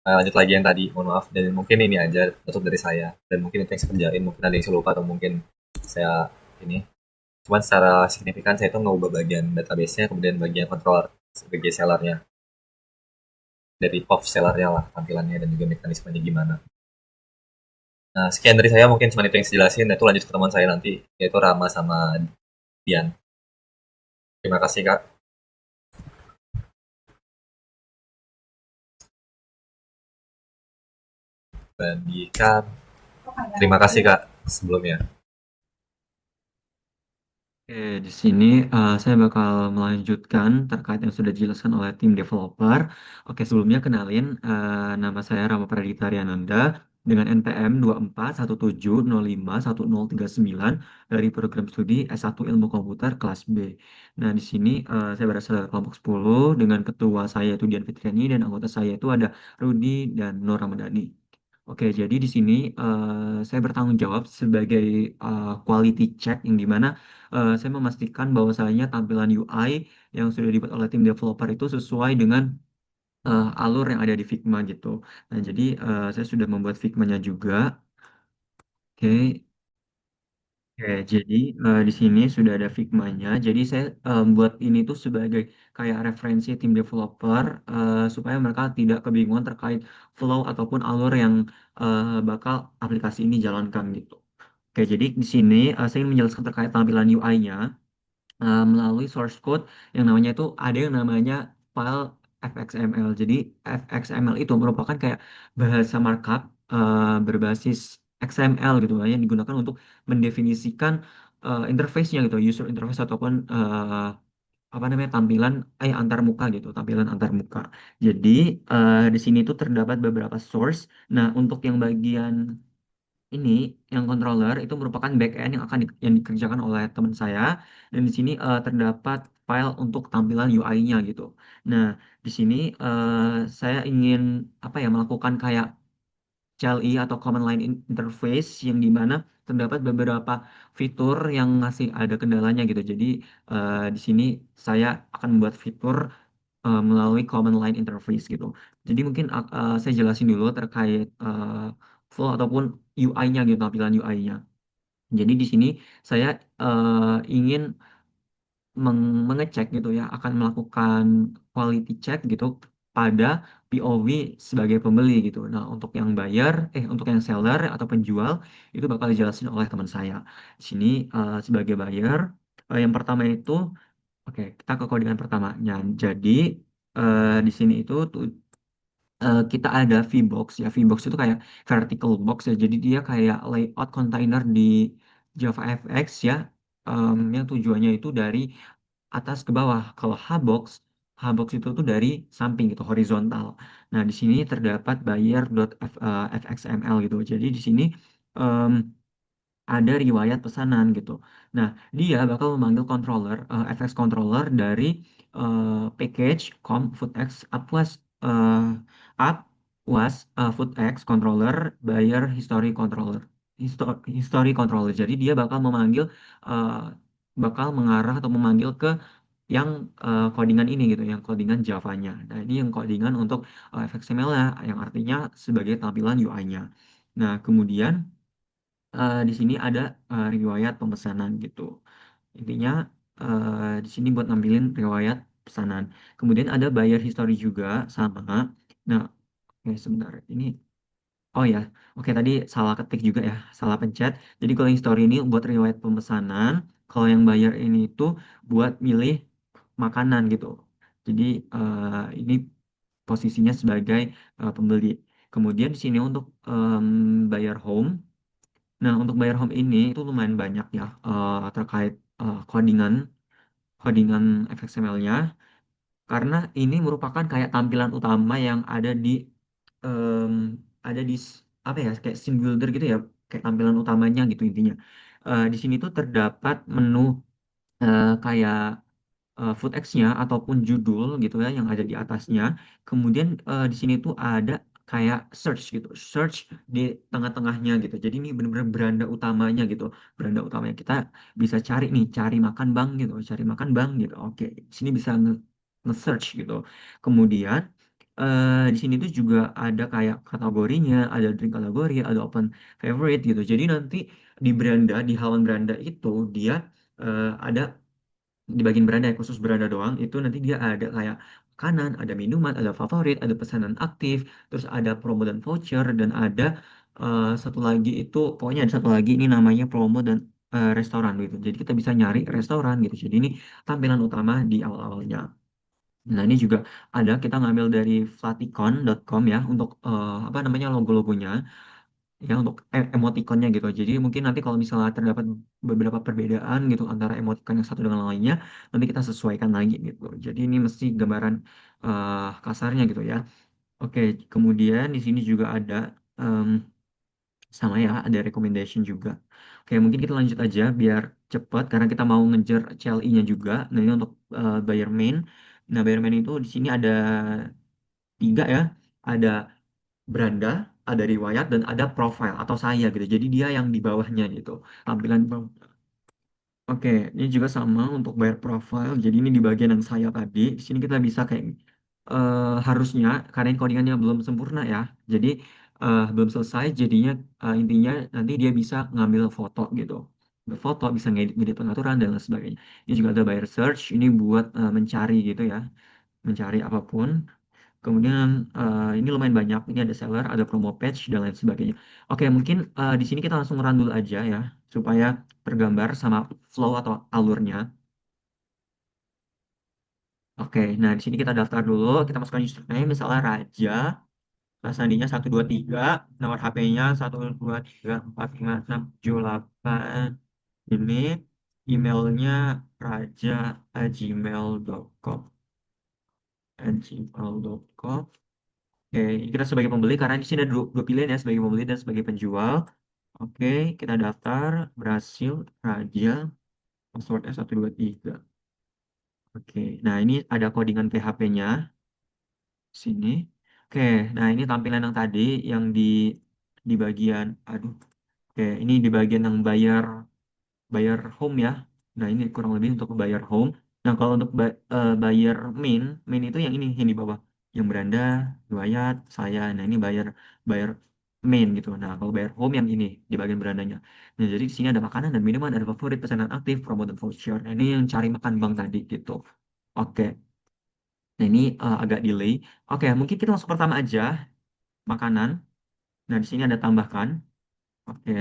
Lanjut lagi yang tadi, mohon maaf, dan mungkin ini aja untuk dari saya, dan mungkin itu yang saya kerjain, mungkin ada yang saya lupa atau mungkin saya ini, cuman secara signifikan saya itu ngubah bagian database-nya, kemudian bagian controller sebagai sellernya, dari off sellernya lah tampilannya dan juga mekanismenya gimana. Nah, sekian dari saya, mungkin cuma itu yang saya jelasin. Nah, itu lanjut ke teman saya nanti, yaitu Rama sama Dian. Terima kasih, Kak. Bandikan. Terima kasih, Kak, sebelumnya. Oke, di sini saya bakal melanjutkan terkait yang sudah dijelaskan oleh tim developer. Oke, sebelumnya kenalin, nama saya Rama Pradita Riananda dengan NPM 24170511039 dari program studi S1 Ilmu Komputer kelas B. Nah, di sini saya berasal dari kelompok 10 dengan ketua saya itu Dian Fitriani dan anggota saya itu ada Rudi dan Nur Ramadhani. Oke, jadi di sini saya bertanggung jawab sebagai quality check yang dimana saya memastikan bahwasanya tampilan UI yang sudah dibuat oleh tim developer itu sesuai dengan alur yang ada di Figma gitu. Nah, jadi saya sudah membuat Figma-nya juga. Oke, Oke, jadi di sini sudah ada Figma-nya. Jadi saya buat ini tuh sebagai kayak referensi tim developer supaya mereka tidak kebingungan terkait flow ataupun alur yang bakal aplikasi ini jalankan gitu. Oke, jadi di sini saya ingin menjelaskan terkait tampilan UI-nya melalui source code yang namanya itu ada yang namanya file fxml. Jadi fxml itu merupakan kayak bahasa markup berbasis XML gitu lah yang digunakan untuk mendefinisikan interface-nya gitu, user interface ataupun apa namanya tampilan antar muka gitu, tampilan antar muka. Jadi di sini itu terdapat beberapa source. Nah, untuk yang bagian ini yang controller itu merupakan backend yang yang dikerjakan oleh teman saya dan di sini terdapat file untuk tampilan UI-nya gitu. Nah, di sini saya ingin apa ya melakukan kayak CLI atau Command Line Interface yang dimana terdapat beberapa fitur yang masih ada kendalanya gitu. Jadi di sini saya akan membuat fitur melalui command line interface gitu. Jadi mungkin saya jelasin dulu terkait flow ataupun UI-nya gitu, tampilan UI-nya. Jadi di sini saya ingin mengecek gitu ya, akan melakukan quality check gitu pada POV sebagai pembeli gitu. Nah, untuk yang seller atau penjual itu bakal dijelasin oleh teman saya. Di sini sebagai buyer, yang pertama itu oke, kita ke codingan pertamanya. Jadi di sini itu kita ada VBox ya. VBox itu kayak vertical box ya. Jadi dia kayak layout container di JavaFX ya. Yang tujuannya itu dari atas ke bawah. Kalau Hbox itu tuh dari samping gitu, horizontal. Nah, di sini terdapat buyer.fxml gitu. Jadi di sini em, ada riwayat pesanan gitu. Nah, dia bakal memanggil controller, FX controller dari package com foodx upwas up was foodx controller buyer history controller history controller. Jadi dia bakal eh, bakal mengarah atau memanggil ke yang codingan ini gitu, yang codingan Java-nya. Nah, ini yang codingan untuk FXML-nya, yang artinya sebagai tampilan UI-nya. Nah, kemudian di sini ada riwayat pemesanan gitu. Intinya di sini buat nampilin riwayat pesanan. Kemudian ada buyer history juga sama. Nah, oke sebentar. Ini oh ya, oke tadi salah ketik juga ya, salah pencet. Jadi kalau yang history ini buat riwayat pemesanan, kalau yang buyer ini itu buat milih makanan gitu. Jadi ini posisinya sebagai pembeli. Kemudian di sini untuk buyer home. Nah, untuk buyer home ini itu lumayan banyak ya terkait codingan codingan XML-nya karena ini merupakan kayak tampilan utama yang em, ada apa ya kayak scene builder gitu ya, kayak tampilan utamanya gitu intinya. Di sini tuh terdapat menu kayak footex-nya ataupun judul gitu ya yang ada di atasnya. Kemudian di sini tuh ada kayak search gitu, search di tengah-tengahnya gitu. Jadi ini benar-benar beranda utamanya gitu, beranda utamanya kita bisa cari nih, cari makan bang gitu, cari makan bang gitu. Oke, sini bisa nge-search gitu. Kemudian di sini tuh juga ada kayak kategorinya, ada drink kategori, ada open favorite gitu. Jadi nanti di beranda, di halaman beranda itu dia ada di bagian beranda ya, khusus beranda doang itu nanti dia ada kayak makanan, ada minuman, ada favorit, ada pesanan aktif, terus ada promo dan voucher dan ada satu lagi itu pokoknya ada satu lagi ini namanya promo dan restoran gitu. Jadi kita bisa nyari restoran gitu. Jadi ini tampilan utama di awal-awalnya. Nah, ini juga ada kita ngambil dari flaticon.com ya untuk apa namanya logo-logonya ya untuk emoticonnya gitu. Jadi mungkin nanti kalau misalnya terdapat beberapa perbedaan gitu antara emoticon yang satu dengan yang lainnya, nanti kita sesuaikan lagi gitu. Jadi ini mesti gambaran kasarnya gitu ya. Oke, kemudian di sini juga ada em, sama ya, ada recommendation juga. Oke, mungkin kita lanjut aja biar cepat karena kita mau ngejar CLI-nya juga. Nah, ini untuk buyer main. Nah, buyer main itu di sini ada tiga ya. Ada beranda, ada riwayat, dan ada profile atau saya gitu. Jadi dia yang di bawahnya gitu. Tampilan di bawah. Oke, ini juga sama untuk bayar profile. Jadi ini di bagian yang saya tadi. Di sini kita bisa kayak harusnya karena ini codingannya belum sempurna ya. Jadi belum selesai. Jadinya intinya nanti dia bisa ngambil foto gitu. Foto bisa ngedit pengaturan dan lain sebagainya. Ini juga ada buyer search. Ini buat mencari gitu ya, mencari apapun. Kemudian ini lumayan banyak. Ini ada seller, ada promo page dan lain sebagainya. Oke, mungkin di sini kita langsung run dulu aja ya supaya tergambar sama flow atau alurnya. Oke, nah di sini kita daftar dulu. Kita masukkan username misalnya Raja, kelas sandinya 123, nomor HP-nya 1234567 8. Ini emailnya raja@gmail.com. @gmail.com. Oke, ini kita sebagai pembeli karena di sini ada dua pilihan ya sebagai pembeli dan sebagai penjual. Oke, kita daftar berhasil Raja passwordnya 123. Oke, nah ini ada codingan PHP-nya sini. Oke, nah ini tampilan yang tadi yang di bagian aduh. Oke, ini di bagian yang bayar bayar home ya. Nah, ini kurang lebih untuk bayar home. Nah, kalau untuk bayar main, main itu yang di bawah, yang beranda, riwayat, saya. Nah, ini bayar bayar main gitu. Nah, kalau bayar home yang ini di bagian berandanya. Nah, jadi di sini ada makanan dan minuman, ada favorit, pesanan aktif, promo dan voucher. Nah, ini yang cari makan bang tadi gitu. Oke. Nah, ini agak delay. Oke, mungkin kita langsung pertama aja, makanan. Nah, di sini ada tambahkan. Oke.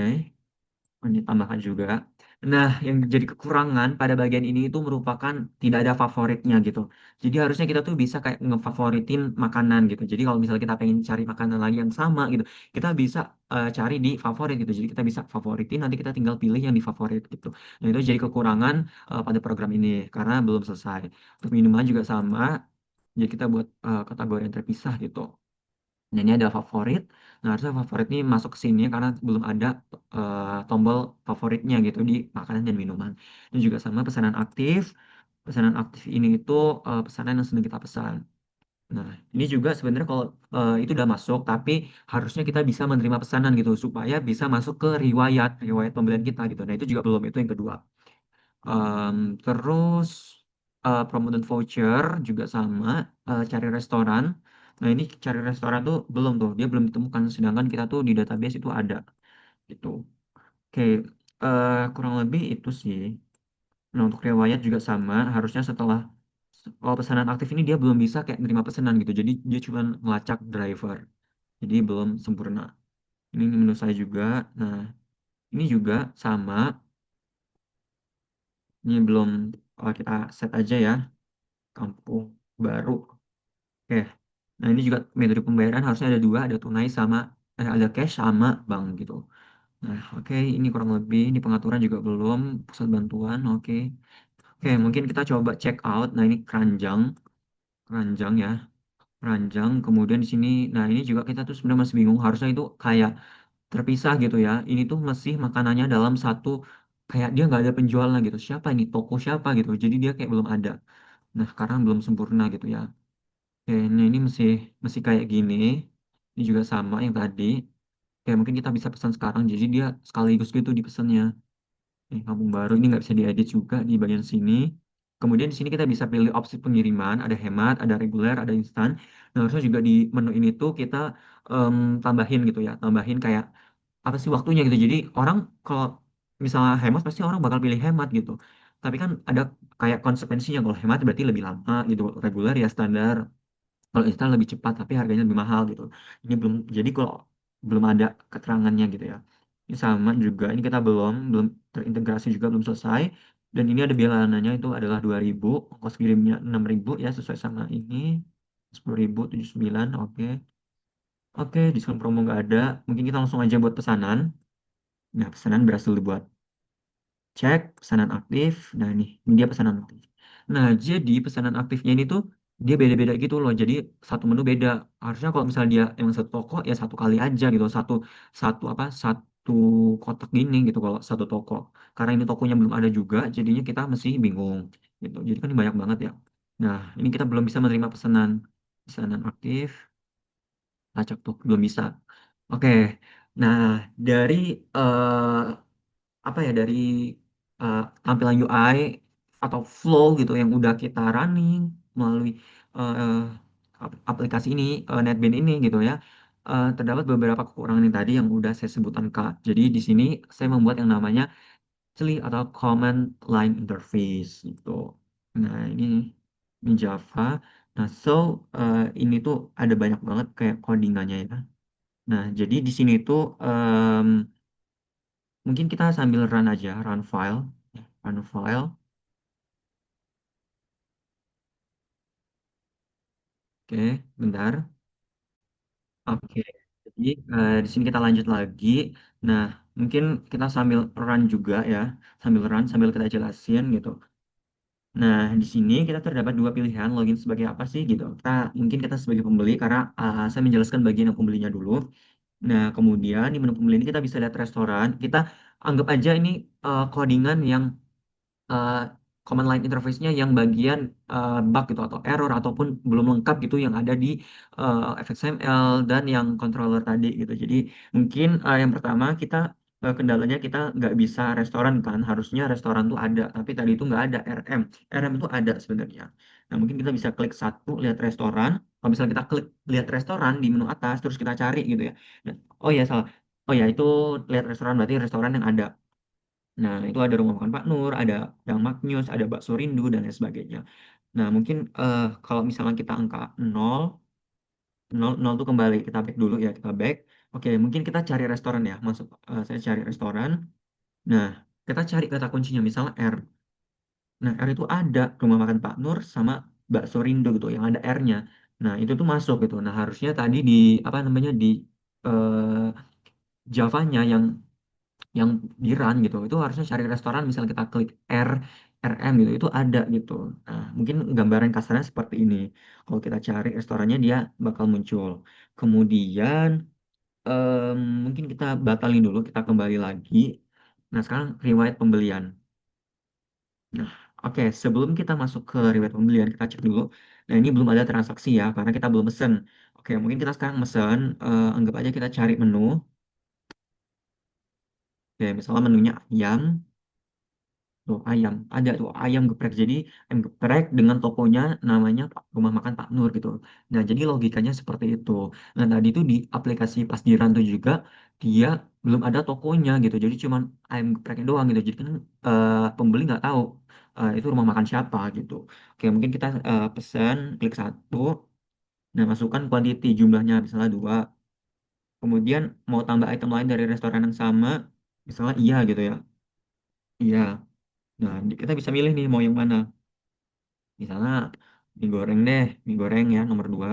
Oh, ini tambahkan juga. Nah, yang jadi kekurangan pada bagian ini itu merupakan tidak ada favoritnya gitu. Jadi harusnya kita tuh bisa kayak ngefavoritin makanan gitu. Jadi kalau misalnya kita pengen cari makanan lagi yang sama gitu, kita bisa cari di favorit gitu. Jadi kita bisa favoritin, nanti kita tinggal pilih yang di favorit gitu. Nah, itu jadi kekurangan pada program ini karena belum selesai. Untuk minuman juga sama. Jadi kita buat kategori yang terpisah gitu. Nah, ini ada favorit. Nah, harusnya favorit ini masuk ke sini karena belum ada tombol favoritnya gitu di makanan dan minuman. Ini juga sama pesanan aktif. Pesanan aktif ini itu pesanan yang sedang kita pesan. Nah, ini juga sebenarnya kalau itu udah masuk, tapi harusnya kita bisa menerima pesanan gitu supaya bisa masuk ke riwayat riwayat pembelian kita gitu. Nah, itu juga belum. Itu yang kedua. Terus promo dan voucher juga sama, cari restoran. Nah, ini cari restoran tuh belum tuh, dia belum ditemukan. Sedangkan kita tuh di database itu ada gitu. Oke, kurang lebih itu sih. Nah, untuk riwayat juga sama, harusnya setelah kalau pesanan aktif ini dia belum bisa kayak nerima pesanan gitu. Jadi dia cuma ngelacak driver. Jadi belum sempurna. Ini menurut saya juga. Nah, ini juga sama. Ini belum kita set aja ya. Kampung Baru. Oke. Nah, ini juga metode pembayaran harusnya ada dua, ada tunai sama ada cash sama bank gitu. Nah, oke, ini kurang lebih ini pengaturan juga belum, pusat bantuan, oke. Oke, mungkin kita coba check out. Nah, ini keranjang, keranjang ya, keranjang. Kemudian di sini, nah ini juga kita tuh sebenarnya masih bingung. Harusnya itu kayak terpisah gitu ya. Ini tuh masih makanannya dalam satu kayak dia nggak ada penjualnya gitu. Siapa ini toko siapa gitu. Jadi dia kayak belum ada. Nah, karena belum sempurna gitu ya. Oke, nah ini masih masih kayak gini. Ini juga sama yang tadi. Kayak mungkin kita bisa pesan sekarang, jadi dia sekaligus gitu dipesannya. Kampung baru ini nggak bisa diedit juga di bagian sini. Kemudian di sini kita bisa pilih opsi pengiriman, ada hemat, ada reguler, ada instan. Nah, harusnya juga di menu ini tuh kita em, tambahin gitu ya, tambahin kayak apa sih waktunya gitu. Jadi orang kalau misalnya hemat pasti orang bakal pilih hemat gitu. Tapi kan ada kayak konsekuensinya, kalau hemat berarti lebih lama gitu. Reguler ya standar. Kalau instan lebih cepat tapi harganya lebih mahal gitu. Ini belum, jadi kalau belum ada keterangannya gitu ya. Ini sama juga, ini kita belum terintegrasi juga, belum selesai. Dan ini ada biaya lananya itu adalah 2.000, ongkos kirimnya 6.000 ya, sesuai sama ini. 10.000 79, oke. Oke, diskon promo nggak ada. Mungkin kita langsung aja buat pesanan. Nah, pesanan berhasil dibuat. Cek pesanan aktif. Nah, ini dia pesanan aktif. Nah, jadi pesanan aktifnya ini tuh dia beda-beda gitu loh. Jadi satu menu beda. Harusnya kalau misalnya dia emang satu toko ya satu kali aja gitu. Satu satu apa? Satu kotak gini gitu kalau satu toko. Karena ini tokonya belum ada juga, jadinya kita mesti bingung gitu. Jadi kan ini banyak banget ya. Nah, ini kita belum bisa menerima pesanan. Pesanan aktif, acak tuh belum bisa. Oke. Nah, dari eh, apa ya, dari eh, tampilan UI atau flow gitu yang udah kita running melalui eh, aplikasi ini, NetBeans ini gitu ya, terdapat beberapa kekurangan yang tadi yang udah saya sebutkan Kak. Jadi di sini saya membuat yang namanya CLI atau Command Line Interface gitu. Nah, ini Java. Nah, ini tuh ada banyak banget kayak codingannya ya. Nah, jadi di sini tuh mungkin kita sambil run aja, run file. Run file. Oke, bentar. Oke, jadi di sini kita lanjut lagi. Nah, mungkin kita sambil run juga ya, sambil run, sambil kita jelasin gitu. Nah, di sini kita terdapat dua pilihan login sebagai apa sih gitu. Mungkin kita sebagai pembeli karena saya menjelaskan bagian yang pembelinya dulu. Nah, kemudian di menu pembeli ini kita bisa lihat restoran. Kita anggap aja ini codingan yang eh, command line interface-nya yang bagian bug gitu atau error ataupun belum lengkap gitu yang ada di FXML dan yang controller tadi gitu. Jadi mungkin yang pertama kita kendalanya kita nggak bisa restoran kan, harusnya restoran tuh ada, tapi tadi itu nggak ada RM. RM itu ada sebenarnya. Nah mungkin kita bisa klik satu lihat restoran. Kalau misalnya kita klik lihat restoran di menu atas terus kita cari gitu ya. Nah, oh ya salah. Oh ya itu lihat restoran berarti restoran yang ada. Nah, itu ada Rumah Makan Pak Nur, ada Dang Maknyus, ada Bakso Rindu, dan lain sebagainya. Nah, mungkin kalau misalnya kita angka 0, 0, 0 itu kembali, kita back dulu ya, kita back. Oke, mungkin kita cari restoran ya, masuk, saya cari restoran. Nah, kita cari kata kuncinya, misalnya R. Nah, R itu ada Rumah Makan Pak Nur sama Bakso Rindu gitu, yang ada R-nya. Nah, itu tuh masuk gitu. Nah, harusnya tadi di, apa namanya, di eh, Java-nya yang di run gitu itu harusnya cari restoran, misal kita klik RM gitu itu ada gitu. Nah mungkin gambaran kasarnya seperti ini, kalau kita cari restorannya dia bakal muncul. Kemudian mungkin kita batalin dulu, kita kembali lagi. Nah sekarang riwayat pembelian. Nah oke, sebelum kita masuk ke riwayat pembelian kita cek dulu. Nah ini belum ada transaksi ya karena kita belum mesen. Oke mungkin kita sekarang mesen, anggap aja kita cari menu. Oke misalnya menunya ayam. Tuh, ayam. Ada tuh ayam geprek. Jadi ayam geprek dengan tokonya namanya Rumah Makan Pak Nur gitu. Nah, jadi logikanya seperti itu. Nah, tadi tuh di aplikasi pas di Rantu juga dia belum ada tokonya gitu. Jadi cuman ayam gepreknya doang gitu. Jadi kan pembeli nggak tahu itu rumah makan siapa gitu. Oke, mungkin kita pesan klik satu. Nah, masukkan quantity jumlahnya misalnya dua. Kemudian mau tambah item lain dari restoran yang sama, misalnya iya gitu ya. Iya. Nah, kita bisa milih nih mau yang mana. Misalnya mie goreng deh, mie goreng ya nomor dua.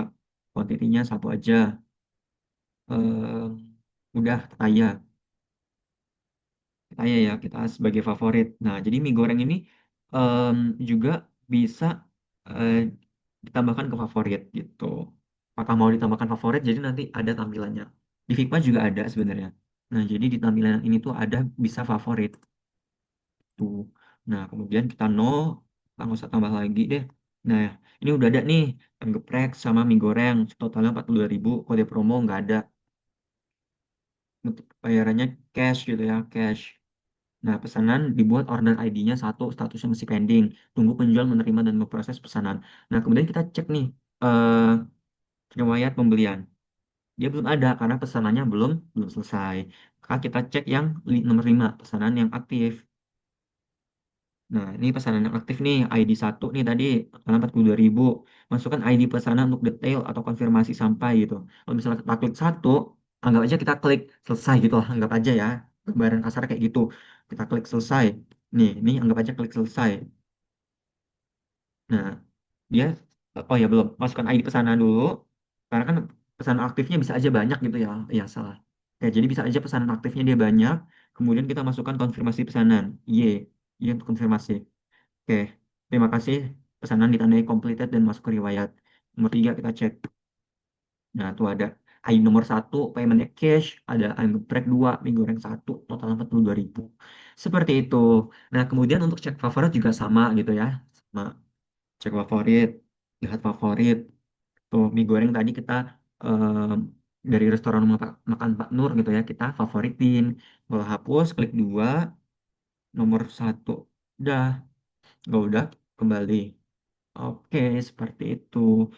Kuantitinya satu aja. Eh, udah kaya ya kita sebagai favorit. Nah, jadi mie goreng ini em, juga bisa eh, ditambahkan ke favorit gitu. Apakah mau ditambahkan favorit? Jadi nanti ada tampilannya. Di Figma juga ada sebenarnya. Nah, jadi di tampilan ini tuh ada bisa favorit tuh. Nah, kemudian kita nggak usah tambah lagi deh. Nah, ini udah ada nih ayam geprek sama mie goreng, totalnya 42.000, kode promo nggak ada. Untuk bayarannya cash gitu ya, cash. Nah, pesanan dibuat order ID-nya satu, statusnya masih pending. Tunggu penjual menerima dan memproses pesanan. Nah, kemudian kita cek nih eh riwayat pembelian. Dia belum ada karena pesanannya belum belum selesai. Maka kita cek yang nomor 5 pesanan yang aktif. Nah, ini pesanan yang aktif nih, ID 1 nih tadi, totalnya 42.000. Masukkan ID pesanan untuk detail atau konfirmasi sampai gitu. Kalau misalnya kita klik satu, anggap aja kita klik selesai gitu lah, anggap aja ya. Gambaran kasar kayak gitu. Kita klik selesai. Nih, ini anggap aja klik selesai. Nah, dia, oh ya belum, masukkan ID pesanan dulu. Karena kan pesanan aktifnya bisa aja banyak gitu ya. Ya, salah. Ya, jadi bisa aja pesanan aktifnya dia banyak. Kemudian kita masukkan konfirmasi pesanan. Y, Y untuk konfirmasi. Oke, terima kasih. Pesanan ditandai completed dan masuk ke riwayat. Nomor 3 kita cek. Nah, tuh ada ID nomor satu, paymentnya cash. Ada ayam geprek 2, mie goreng satu, total 42.000. Seperti itu. Nah, kemudian untuk cek favorit juga sama gitu ya. Sama cek favorit, lihat favorit. Tuh, mie goreng tadi kita em, dari restoran makan Pak Nur gitu ya. Kita favoritin. Kalau hapus, klik 2, nomor satu. Udah, nggak udah, kembali. Oke, seperti itu.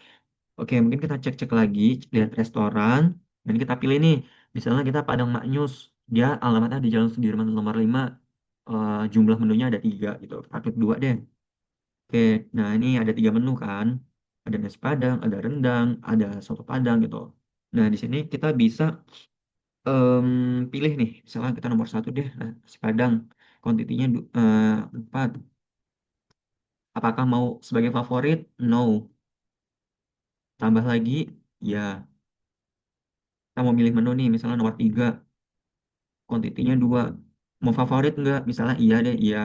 Oke, mungkin kita cek-cek lagi, lihat restoran, dan kita pilih nih. Misalnya kita Padang Maknyus, dia alamatnya di Jalan Sudirman nomor 5, jumlah menunya ada 3 gitu. Kita klik 2 deh. Oke, nah ini ada 3 menu kan. Ada nasi Padang, ada rendang, ada soto Padang gitu. Nah, di sini kita bisa pilih nih, misalnya kita nomor satu deh, nasi Padang, kuantitinya 4. Apakah mau sebagai favorit? No. Tambah lagi? Ya. Kita mau milih menu nih, misalnya nomor 3, kuantitinya 2. Mau favorit nggak? Misalnya iya deh, iya.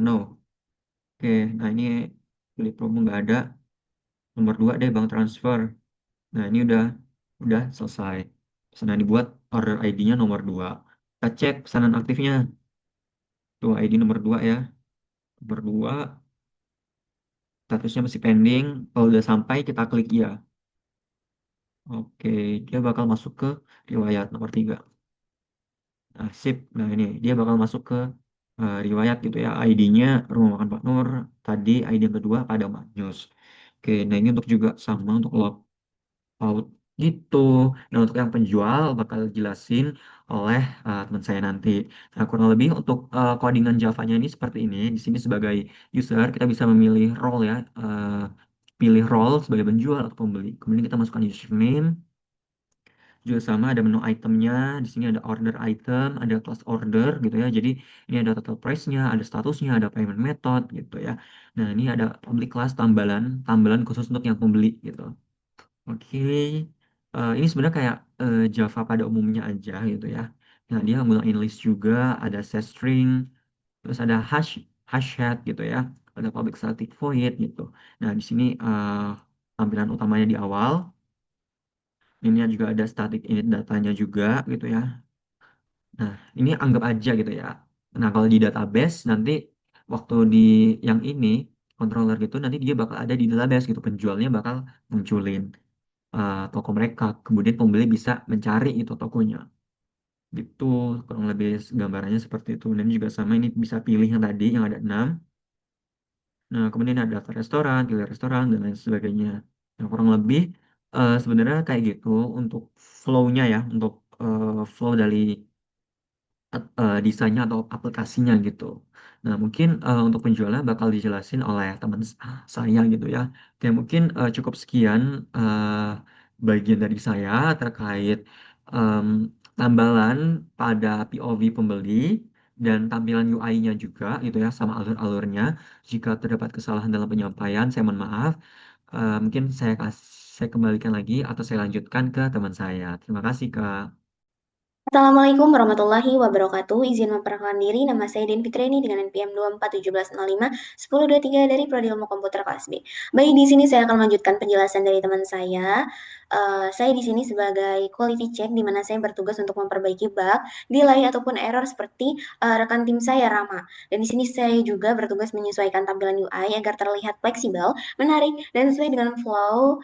No. Oke, nah ini pilih promo nggak ada. Nomor 2 deh, bank transfer. Nah, ini udah selesai. Pesanan dibuat, order ID-nya nomor 2. Kita cek pesanan aktifnya. Tuh, ID nomor 2 ya. Nomor 2, statusnya masih pending. Kalau udah sampai, kita klik iya. Oke, dia bakal masuk ke riwayat nomor 3. Nah, sip. Nah, ini dia bakal masuk ke riwayat gitu ya. ID-nya Rumah Makan Pak Nur. Tadi ID yang kedua pada Mak News. Oke, nah ini untuk juga sama untuk logout gitu. Nah, untuk yang penjual bakal jelasin oleh teman saya nanti. Nah, kurang lebih untuk codingan Java-nya ini seperti ini. Di sini sebagai user kita bisa memilih role ya. Pilih role sebagai penjual atau pembeli. Kemudian kita masukkan username, juga sama ada menu itemnya. Di sini ada order item, ada class order gitu ya. Jadi ini ada total price-nya, ada statusnya, ada payment method gitu ya. Nah, ini ada public class, tambalan tambalan khusus untuk yang pembeli gitu. Oke. Ini sebenarnya kayak Java pada umumnya aja gitu ya. Nah, dia nggunain list juga, ada set string, terus ada hash head gitu ya. Ada public static void gitu. Nah, di sini tampilan utamanya di awal. Ini juga ada static init datanya juga gitu ya. Nah, ini anggap aja gitu ya. Nah, kalau di database nanti waktu di yang ini controller gitu nanti dia bakal ada di database gitu, penjualnya bakal munculin toko mereka. Kemudian pembeli bisa mencari itu tokonya. Gitu, kurang lebih gambarannya seperti itu. Dan juga sama ini bisa pilih yang tadi yang ada 6. Nah, kemudian ada daftar restoran, pilih restoran dan lain sebagainya. Nah, kurang lebih sebenarnya kayak gitu untuk flow-nya ya, untuk flow dari desainnya atau aplikasinya gitu. Nah, mungkin untuk penjualnya bakal dijelasin oleh teman saya gitu ya. Oke, mungkin cukup sekian bagian dari saya terkait em, tambalan pada POV pembeli dan tampilan UI-nya juga gitu ya, sama alur-alurnya. Jika terdapat kesalahan dalam penyampaian, saya mohon maaf. Mungkin saya kembalikan lagi atau saya lanjutkan ke teman saya. Terima kasih, Kak. Assalamualaikum warahmatullahi wabarakatuh. Izin memperkenalkan diri, nama saya Den Fitriani dengan NPM 241705 1023 dari Prodi Ilmu Komputer kelas B. Baik, di sini saya akan melanjutkan penjelasan dari teman saya. saya di sini sebagai quality check di mana saya bertugas untuk memperbaiki bug, delay ataupun error seperti rekan tim saya Rama. Dan di sini saya juga bertugas menyesuaikan tampilan UI agar terlihat fleksibel, menarik, dan sesuai dengan flow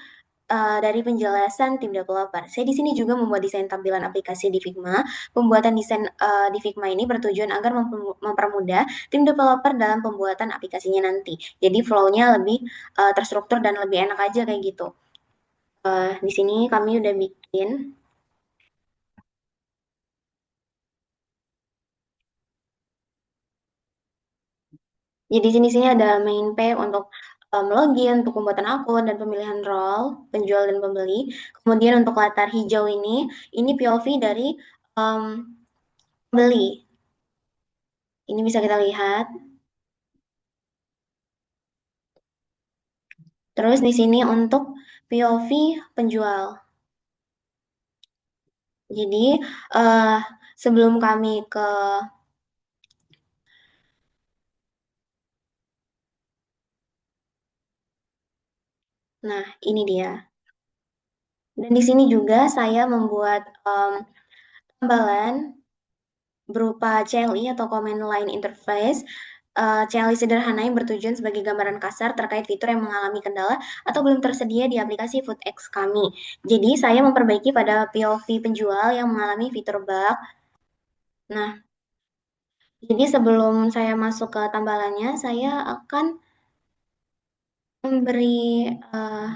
dari penjelasan tim developer. Saya di sini juga membuat desain tampilan aplikasi di Figma. Pembuatan desain di Figma ini bertujuan agar mempermudah tim developer dalam pembuatan aplikasinya nanti. Jadi flow-nya lebih terstruktur dan lebih enak aja kayak gitu. Di sini kami udah bikin. Jadi sini ada main page untuk login, untuk pembuatan akun dan pemilihan role penjual dan pembeli. Kemudian untuk latar hijau ini POV dari um, pembeli. Ini bisa kita lihat. Terus di sini untuk POV penjual. Jadi eh, sebelum kami ke, nah ini dia. Dan di sini juga saya membuat tambalan berupa CLI atau Command Line Interface. CLI sederhana yang bertujuan sebagai gambaran kasar terkait fitur yang mengalami kendala atau belum tersedia di aplikasi FoodX kami. Jadi saya memperbaiki pada POV penjual yang mengalami fitur bug. Nah, jadi sebelum saya masuk ke tambalannya, saya akan memberi eh,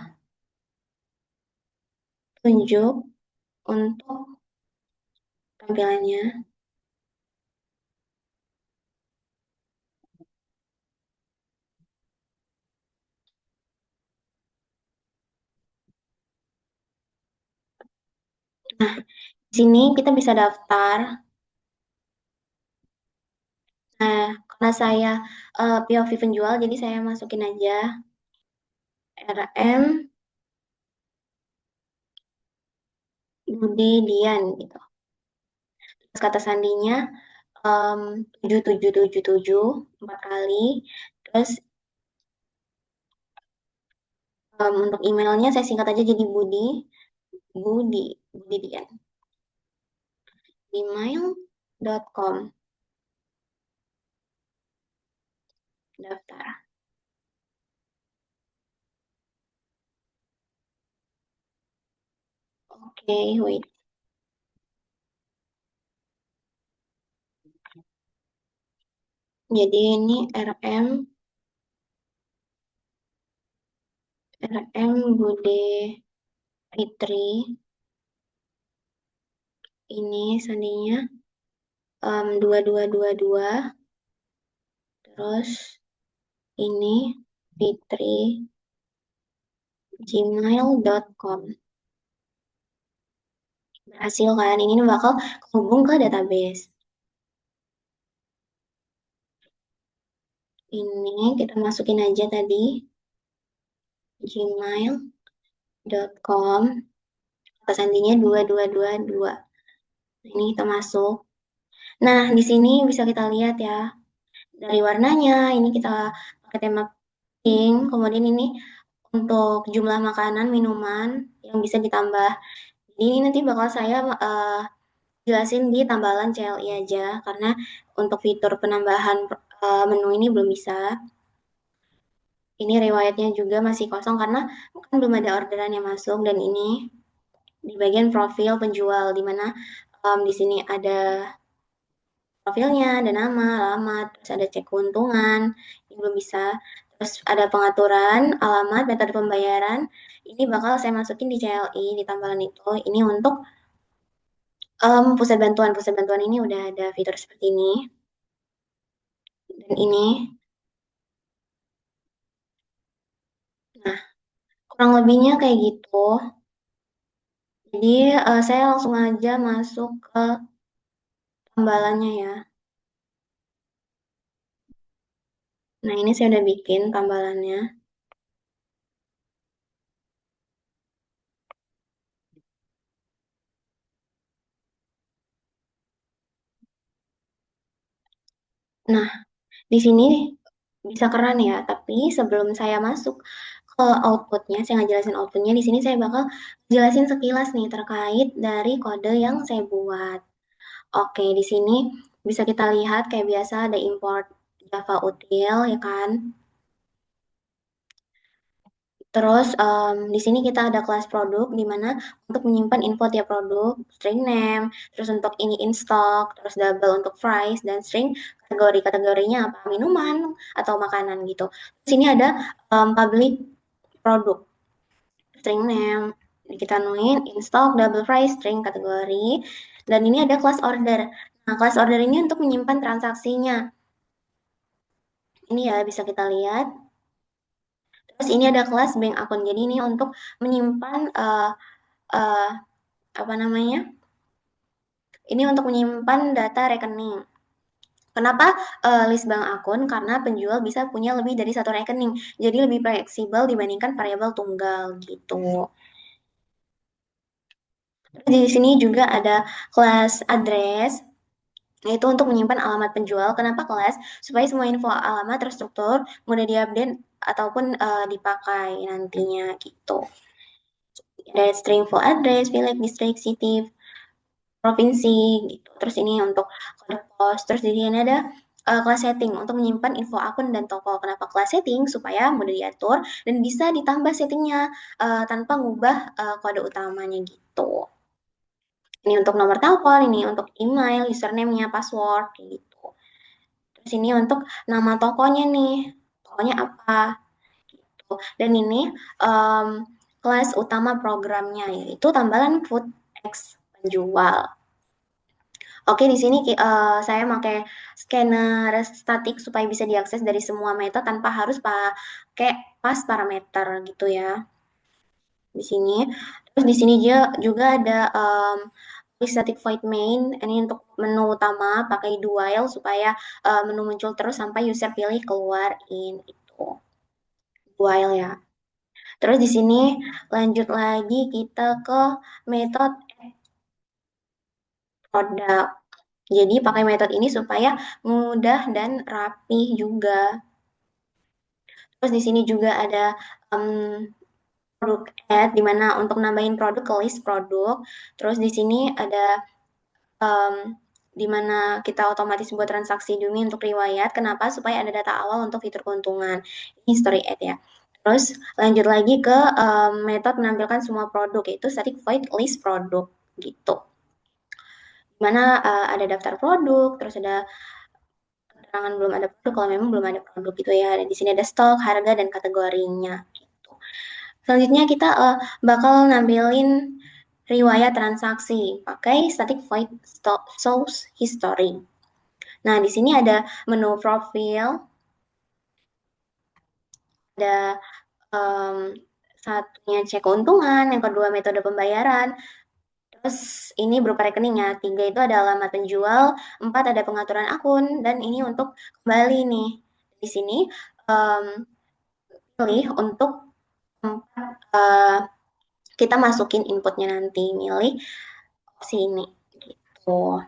tunjuk untuk tampilannya. Nah, di sini kita bisa daftar. Nah, karena saya POV penjual, jadi saya masukin aja RM Budi Dian gitu. Terus kata sandinya 7777 4 kali. Terus untuk emailnya saya singkat aja jadi Budi, Budi Dian. Gmail.com daftar. Oke, wait. Jadi ini RM Bude Fitri. Ini sandinya 2222. Terus ini Fitri gmail.com. Berhasil kan? Ini bakal hubung ke database. Ini kita masukin aja tadi gmail.com. Sandinya 2222. Ini kita masuk. Nah, di sini bisa kita lihat ya. Dari warnanya, ini kita pakai tema pink. Kemudian ini untuk jumlah makanan, minuman yang bisa ditambah. Jadi ini nanti bakal saya jelasin di tambalan CLI aja. Karena untuk fitur penambahan menu ini belum bisa. Ini riwayatnya juga masih kosong karena kan belum ada orderan yang masuk. Dan ini di bagian profil penjual, di mana di sini ada profilnya, ada nama, alamat, terus ada cek keuntungan, ini belum bisa. Terus ada pengaturan, alamat, metode pembayaran. Ini bakal saya masukin di CLI, di tambalan itu. Ini untuk pusat bantuan. Pusat bantuan ini udah ada fitur seperti ini. Dan ini, nah, kurang lebihnya kayak gitu. Jadi saya langsung aja masuk ke tambalannya ya. Nah, ini saya udah bikin tambalannya. Nah, di sini bisa keren ya, tapi sebelum saya masuk ke outputnya, saya ngejelasin outputnya di sini saya bakal jelasin sekilas nih terkait dari kode yang saya buat. Oke, di sini bisa kita lihat kayak biasa ada import Java util ya kan. Terus di sini kita ada kelas produk di mana untuk menyimpan info tiap produk, string name, terus untuk ini in stock, terus double untuk price dan string kategorinya apa minuman atau makanan gitu. Terus ini ada public produk, string name, kita nuin in stock, double price, string kategori, dan ini ada class order. Nah, class order ini untuk menyimpan transaksinya. Ini ya bisa kita lihat. Terus ini ada kelas bank akun. Jadi ini untuk menyimpan uh, apa namanya? Ini untuk menyimpan data rekening. Kenapa list bank akun? Karena penjual bisa punya lebih dari satu rekening. Jadi lebih fleksibel dibandingkan variabel tunggal gitu. Di sini juga ada kelas address, yaitu untuk menyimpan alamat penjual. Kenapa kelas? Supaya semua info alamat terstruktur, mudah diupdate ataupun dipakai nantinya gitu. Ada string full address, village, district, city, provinsi gitu. Terus ini untuk kode pos. Terus di sini ada kelas setting untuk menyimpan info akun dan toko. Kenapa kelas setting? Supaya mudah diatur dan bisa ditambah settingnya tanpa ngubah kode utamanya gitu. Ini untuk nomor telepon, ini untuk email, username-nya, password gitu. Terus ini untuk nama tokonya nih, tokonya apa gitu. Dan ini kelas utama programnya yaitu tambalan food X penjual. Oke, di sini saya pakai scanner statik supaya bisa diakses dari semua metode tanpa harus pakai pas parameter gitu ya. Di sini. Terus di sini juga ada static void main. Ini untuk menu utama pakai do while supaya menu muncul terus sampai user pilih keluar in itu. Do while ya. Terus di sini lanjut lagi kita ke metode produk. Jadi pakai metode ini supaya mudah dan rapi juga. Terus di sini juga ada produk add di mana untuk nambahin produk ke list produk. Terus di sini ada di mana kita otomatis buat transaksi demi untuk riwayat. Kenapa? Supaya ada data awal untuk fitur keuntungan. Ini history add ya. Terus lanjut lagi ke metode menampilkan semua produk yaitu static void list produk gitu. Dimana ada daftar produk, terus ada keterangan belum ada produk kalau memang belum ada produk gitu ya. Dan di sini ada stok, harga dan kategorinya gitu. Selanjutnya kita bakal nampilin riwayat transaksi pakai static void source history. Nah, di sini ada menu profil, ada satunya cek keuntungan, yang kedua metode pembayaran, terus ini berupa rekening ya, 3 itu ada alamat penjual, 4 ada pengaturan akun, dan ini untuk kembali nih. Di sini pilih untuk kita masukin inputnya nanti, milih opsi ini gitu.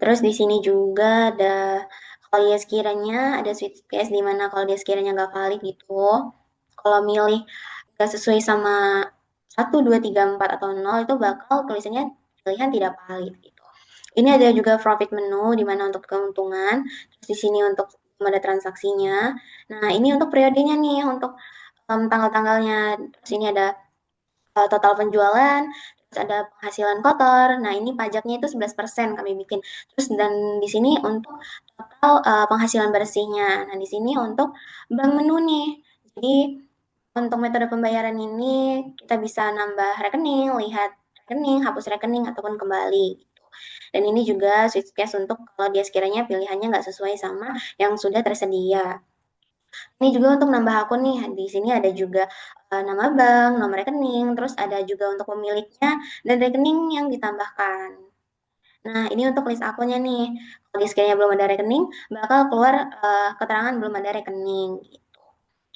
Terus di sini juga ada kalau dia sekiranya ada switch case di mana kalau dia sekiranya nggak valid gitu, kalau milih nggak sesuai sama 1, 2, 3, 4 atau 0 itu bakal tulisannya pilihan tidak valid gitu. Ini ada juga profit menu di mana untuk keuntungan, terus di sini untuk ada transaksinya. Nah, ini untuk periodenya nih, untuk tanggal-tanggalnya. Terus ini ada total penjualan, terus ada penghasilan kotor. Nah, ini pajaknya itu 11% kami bikin. Terus dan di sini untuk total penghasilan bersihnya. Nah, di sini untuk bank menu nih. Jadi untuk metode pembayaran ini kita bisa nambah rekening, lihat rekening, hapus rekening ataupun kembali gitu. Dan ini juga switch case untuk kalau dia sekiranya pilihannya nggak sesuai sama yang sudah tersedia. Ini juga untuk nambah akun nih, di sini ada juga nama bank, nomor rekening, terus ada juga untuk pemiliknya dan rekening yang ditambahkan. Nah, ini untuk list akunnya nih. Kalau sekiranya belum ada rekening, bakal keluar keterangan belum ada rekening gitu.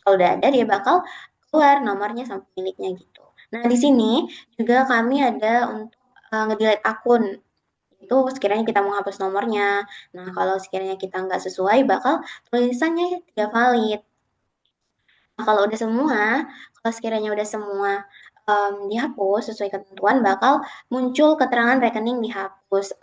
Kalau udah ada, dia bakal keluar nomornya sama pemiliknya gitu. Nah, di sini juga kami ada untuk nge-delete akun. Itu sekiranya kita mau hapus nomornya. Nah, kalau sekiranya kita nggak sesuai, bakal tulisannya tidak valid. Nah, kalau sekiranya udah semua dihapus sesuai ketentuan, bakal muncul keterangan rekening dihapus.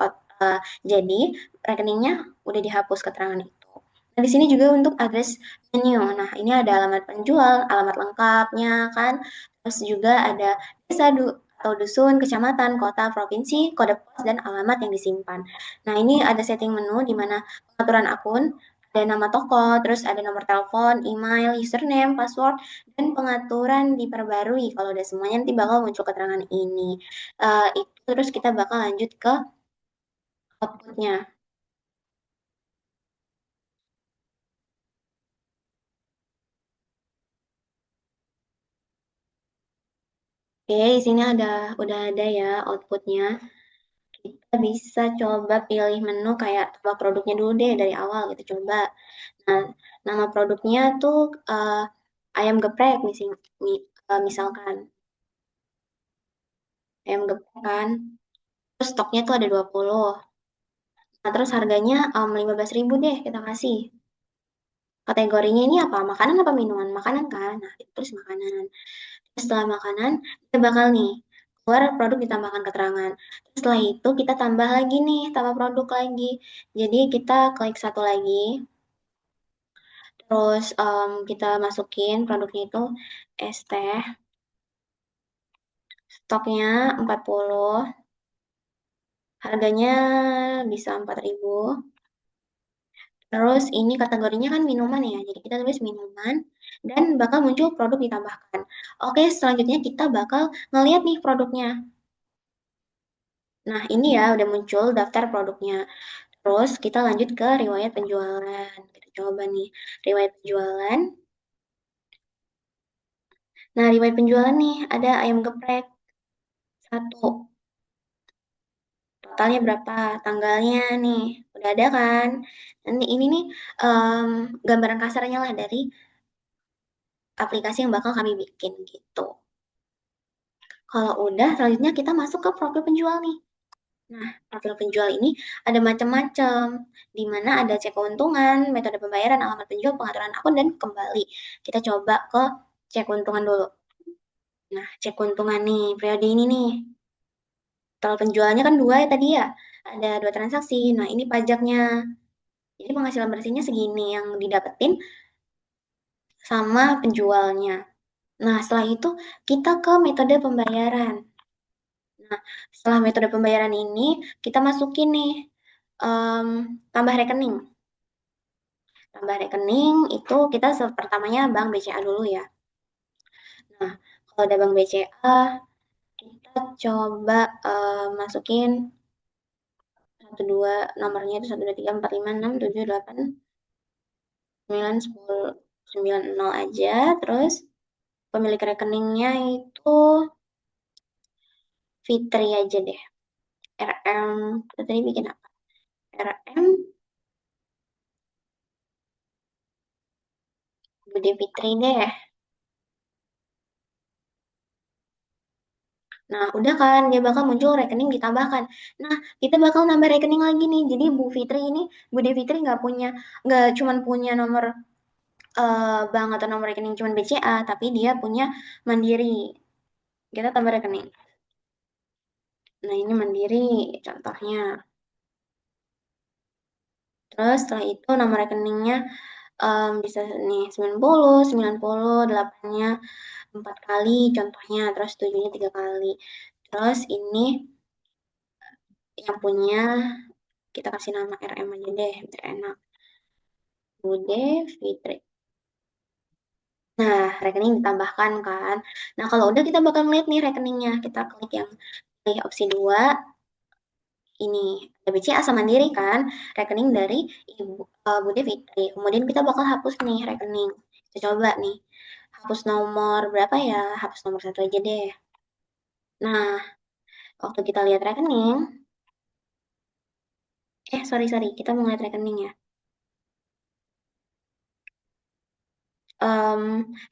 Jadi rekeningnya udah dihapus keterangan itu. Nah, di sini juga untuk address menu. Nah, ini ada alamat penjual, alamat lengkapnya kan. Terus juga ada desa atau dusun, kecamatan, kota, provinsi, kode pos, dan alamat yang disimpan. Nah, ini ada setting menu di mana pengaturan akun, ada nama toko, terus ada nomor telepon, email, username, password, dan pengaturan diperbarui. Kalau udah semuanya nanti bakal muncul keterangan ini. Itu terus kita bakal lanjut ke outputnya. Oke, di sini udah ada ya outputnya. Kita bisa coba pilih menu kayak tambah produknya dulu deh dari awal gitu coba. Nah, nama produknya tuh ayam geprek misalkan ayam geprek kan. Terus stoknya tuh ada 20. Nah, terus harganya 15.000 deh kita kasih. Kategorinya ini apa? Makanan apa minuman? Makanan kan? Nah, itu tulis makanan. Terus setelah makanan, kita bakal nih keluar produk ditambahkan keterangan. Terus setelah itu kita tambah lagi nih, tambah produk lagi. Jadi kita klik satu lagi, terus kita masukin produknya itu es teh, stoknya 40, harganya bisa 4.000. Terus ini kategorinya kan minuman ya, jadi kita tulis minuman dan bakal muncul produk ditambahkan. Oke, selanjutnya kita bakal ngeliat nih produknya. Nah, ini ya udah muncul daftar produknya. Terus kita lanjut ke riwayat penjualan. Kita coba nih, riwayat penjualan. Nah, riwayat penjualan nih ada ayam geprek satu. Totalnya berapa? Tanggalnya nih, udah ada kan? Nanti ini nih gambaran kasarnya lah dari aplikasi yang bakal kami bikin gitu. Kalau udah, selanjutnya kita masuk ke profil penjual nih. Nah, profil penjual ini ada macam-macam, di mana ada cek keuntungan, metode pembayaran, alamat penjual, pengaturan akun, dan kembali. Kita coba ke cek keuntungan dulu. Nah, cek keuntungan nih, periode ini nih. Total penjualnya kan 2 ya tadi ya. Ada 2 transaksi. Nah, ini pajaknya. Jadi penghasilan bersihnya segini yang didapetin sama penjualnya. Nah, setelah itu kita ke metode pembayaran. Nah, setelah metode pembayaran ini, kita masukin nih, tambah rekening. Tambah rekening itu kita pertamanya bank BCA dulu ya. Nah, kalau ada bank BCA, kita coba masukin 12 nomornya itu 1, 2, 3, 4, 5, 6, 7, 8, 9, 10, 90 aja. Terus pemilik rekeningnya itu Fitri aja deh. RM, kita tadi bikin apa? RM Bude Fitri deh. Nah, udah kan, dia bakal muncul rekening ditambahkan. Nah, kita bakal nambah rekening lagi nih. Jadi Bude Fitri nggak cuman punya nomor bank atau nomor rekening cuman BCA, tapi dia punya Mandiri. Kita tambah rekening. Nah, ini Mandiri contohnya. Terus setelah itu nomor rekeningnya bisa nih 90, 8-nya 4 kali contohnya, terus 7-nya 3 kali. Terus ini yang punya kita kasih nama RM aja deh, biar enak. Bude Fitri. Nah, rekening ditambahkan kan. Nah, kalau udah kita bakal ngeliat nih rekeningnya. Kita klik yang pilih opsi 2. Ini ada BCA sama Mandiri kan. Rekening dari Bude Fitri. Kemudian kita bakal hapus nih rekening. Kita coba nih. Hapus nomor berapa ya? Hapus nomor 1 aja deh. Nah, waktu kita lihat rekening. Sorry. Kita mau lihat rekening ya.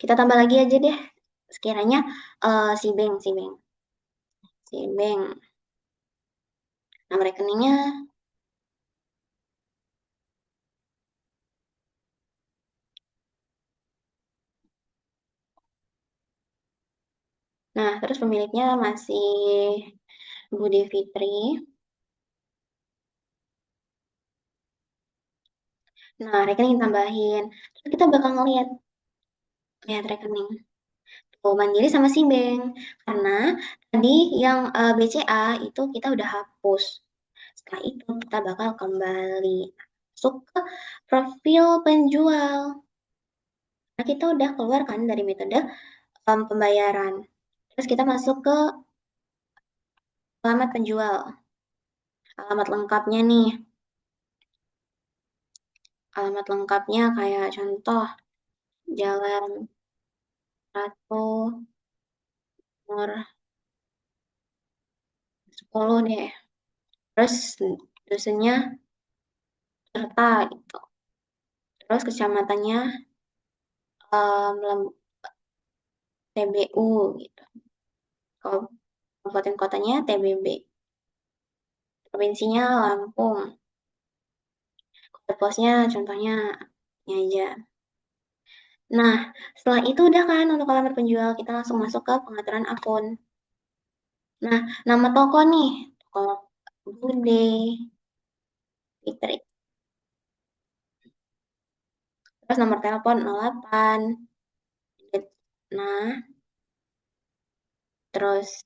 Kita tambah lagi aja deh. Sekiranya si bank. Nama rekeningnya Nah, terus pemiliknya masih Budi Fitri. Nah, rekening tambahin. Terus kita bakal lihat rekening. Tuh, Mandiri sama si Bank. Karena tadi yang BCA itu kita udah hapus. Setelah itu kita bakal kembali masuk ke profil penjual. Nah, kita udah keluar kan dari metode pembayaran. Terus kita masuk ke alamat penjual. Alamat lengkapnya nih. Alamat lengkapnya kayak contoh Jalan Ratu nomor 10 deh. Terus dusunnya Serta gitu. Terus kecamatannya TBU gitu. Kabupaten kotanya TBB. Provinsinya Lampung. Kode posnya contohnya ini aja. Nah, setelah itu udah kan untuk alamat penjual, kita langsung masuk ke pengaturan akun. Nah, nama toko nih, toko Bude Fitri. Terus nomor telepon 08. Nah, terus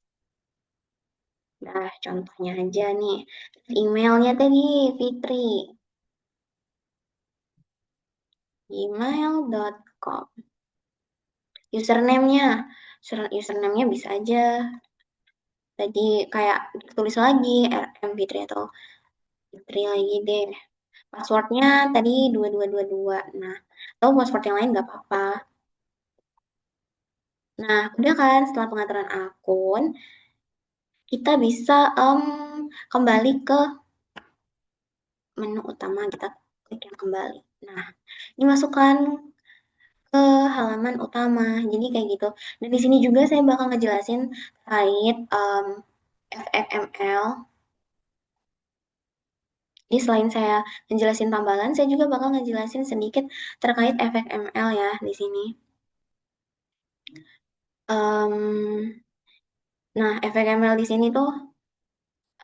contohnya aja nih. Emailnya tadi Fitri, gmail.com. Username-nya bisa aja tadi kayak tulis lagi RM Fitri atau Fitri lagi deh. Passwordnya tadi 2222. Nah, atau password yang lain nggak apa-apa. Nah, udah kan setelah pengaturan akun, kita bisa kembali ke menu utama, kita klik yang kembali. Nah, ini masukkan ke halaman utama. Jadi kayak gitu. Dan di sini juga saya bakal ngejelasin terkait FXML. Jadi selain saya ngejelasin tambalan, saya juga bakal ngejelasin sedikit terkait FXML ya di sini. Nah, FXML di sini tuh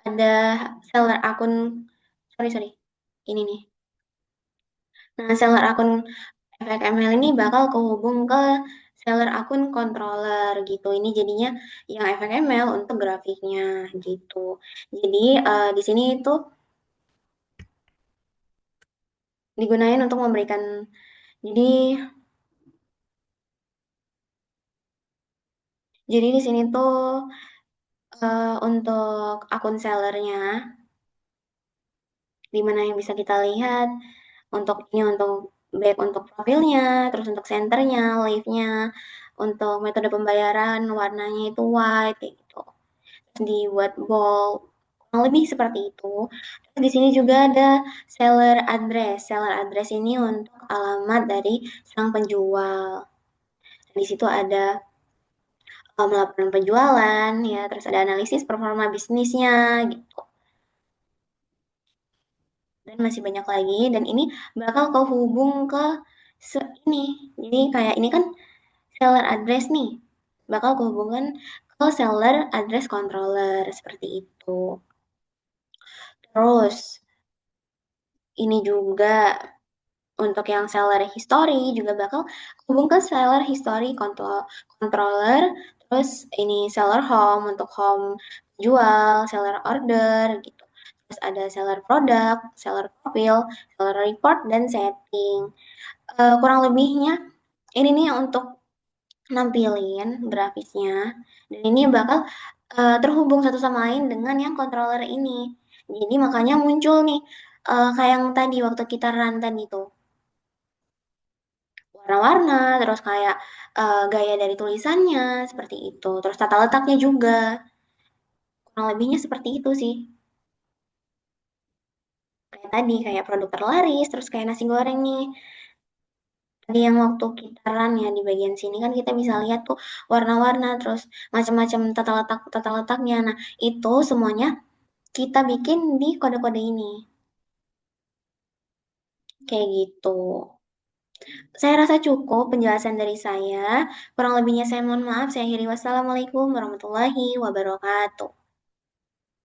ada seller akun, sorry, ini nih. Nah, seller akun FXML ini bakal kehubung ke seller akun controller gitu. Ini jadinya yang FXML untuk grafiknya gitu. Jadi di sini itu digunakan untuk memberikan, jadi di sini tuh untuk akun sellernya, di mana yang bisa kita lihat untuk ini untuk back untuk profilnya, terus untuk centernya, live-nya, untuk metode pembayaran warnanya itu white kayak gitu. Dibuat bold, kurang lebih seperti itu. Terus di sini juga ada seller address. Seller address ini untuk alamat dari sang penjual. Di situ ada melaporkan penjualan ya, terus ada analisis performa bisnisnya gitu. Dan masih banyak lagi, dan ini bakal kehubung ke ini. Jadi kayak ini kan seller address nih, bakal kehubungan ke seller address controller seperti itu. Terus ini juga untuk yang seller history juga bakal hubung ke seller history controller, terus ini seller home untuk home jual, seller order gitu. Terus ada seller product, seller profile, seller report, dan setting. Kurang lebihnya ini nih untuk nampilin grafisnya, dan ini bakal terhubung satu sama lain dengan yang controller ini. Jadi makanya muncul nih kayak yang tadi waktu kita run tadi tuh warna-warna, terus kayak gaya dari tulisannya seperti itu, terus tata letaknya juga kurang lebihnya seperti itu sih. Kayak tadi kayak produk terlaris, terus kayak nasi goreng nih. Tadi yang waktu kita run ya di bagian sini kan kita bisa lihat tuh warna-warna, terus macam-macam tata letaknya. Nah, itu semuanya kita bikin di kode-kode ini. Kayak gitu. Saya rasa cukup penjelasan dari saya. Kurang lebihnya saya mohon maaf. Saya akhiri. Wassalamualaikum warahmatullahi wabarakatuh.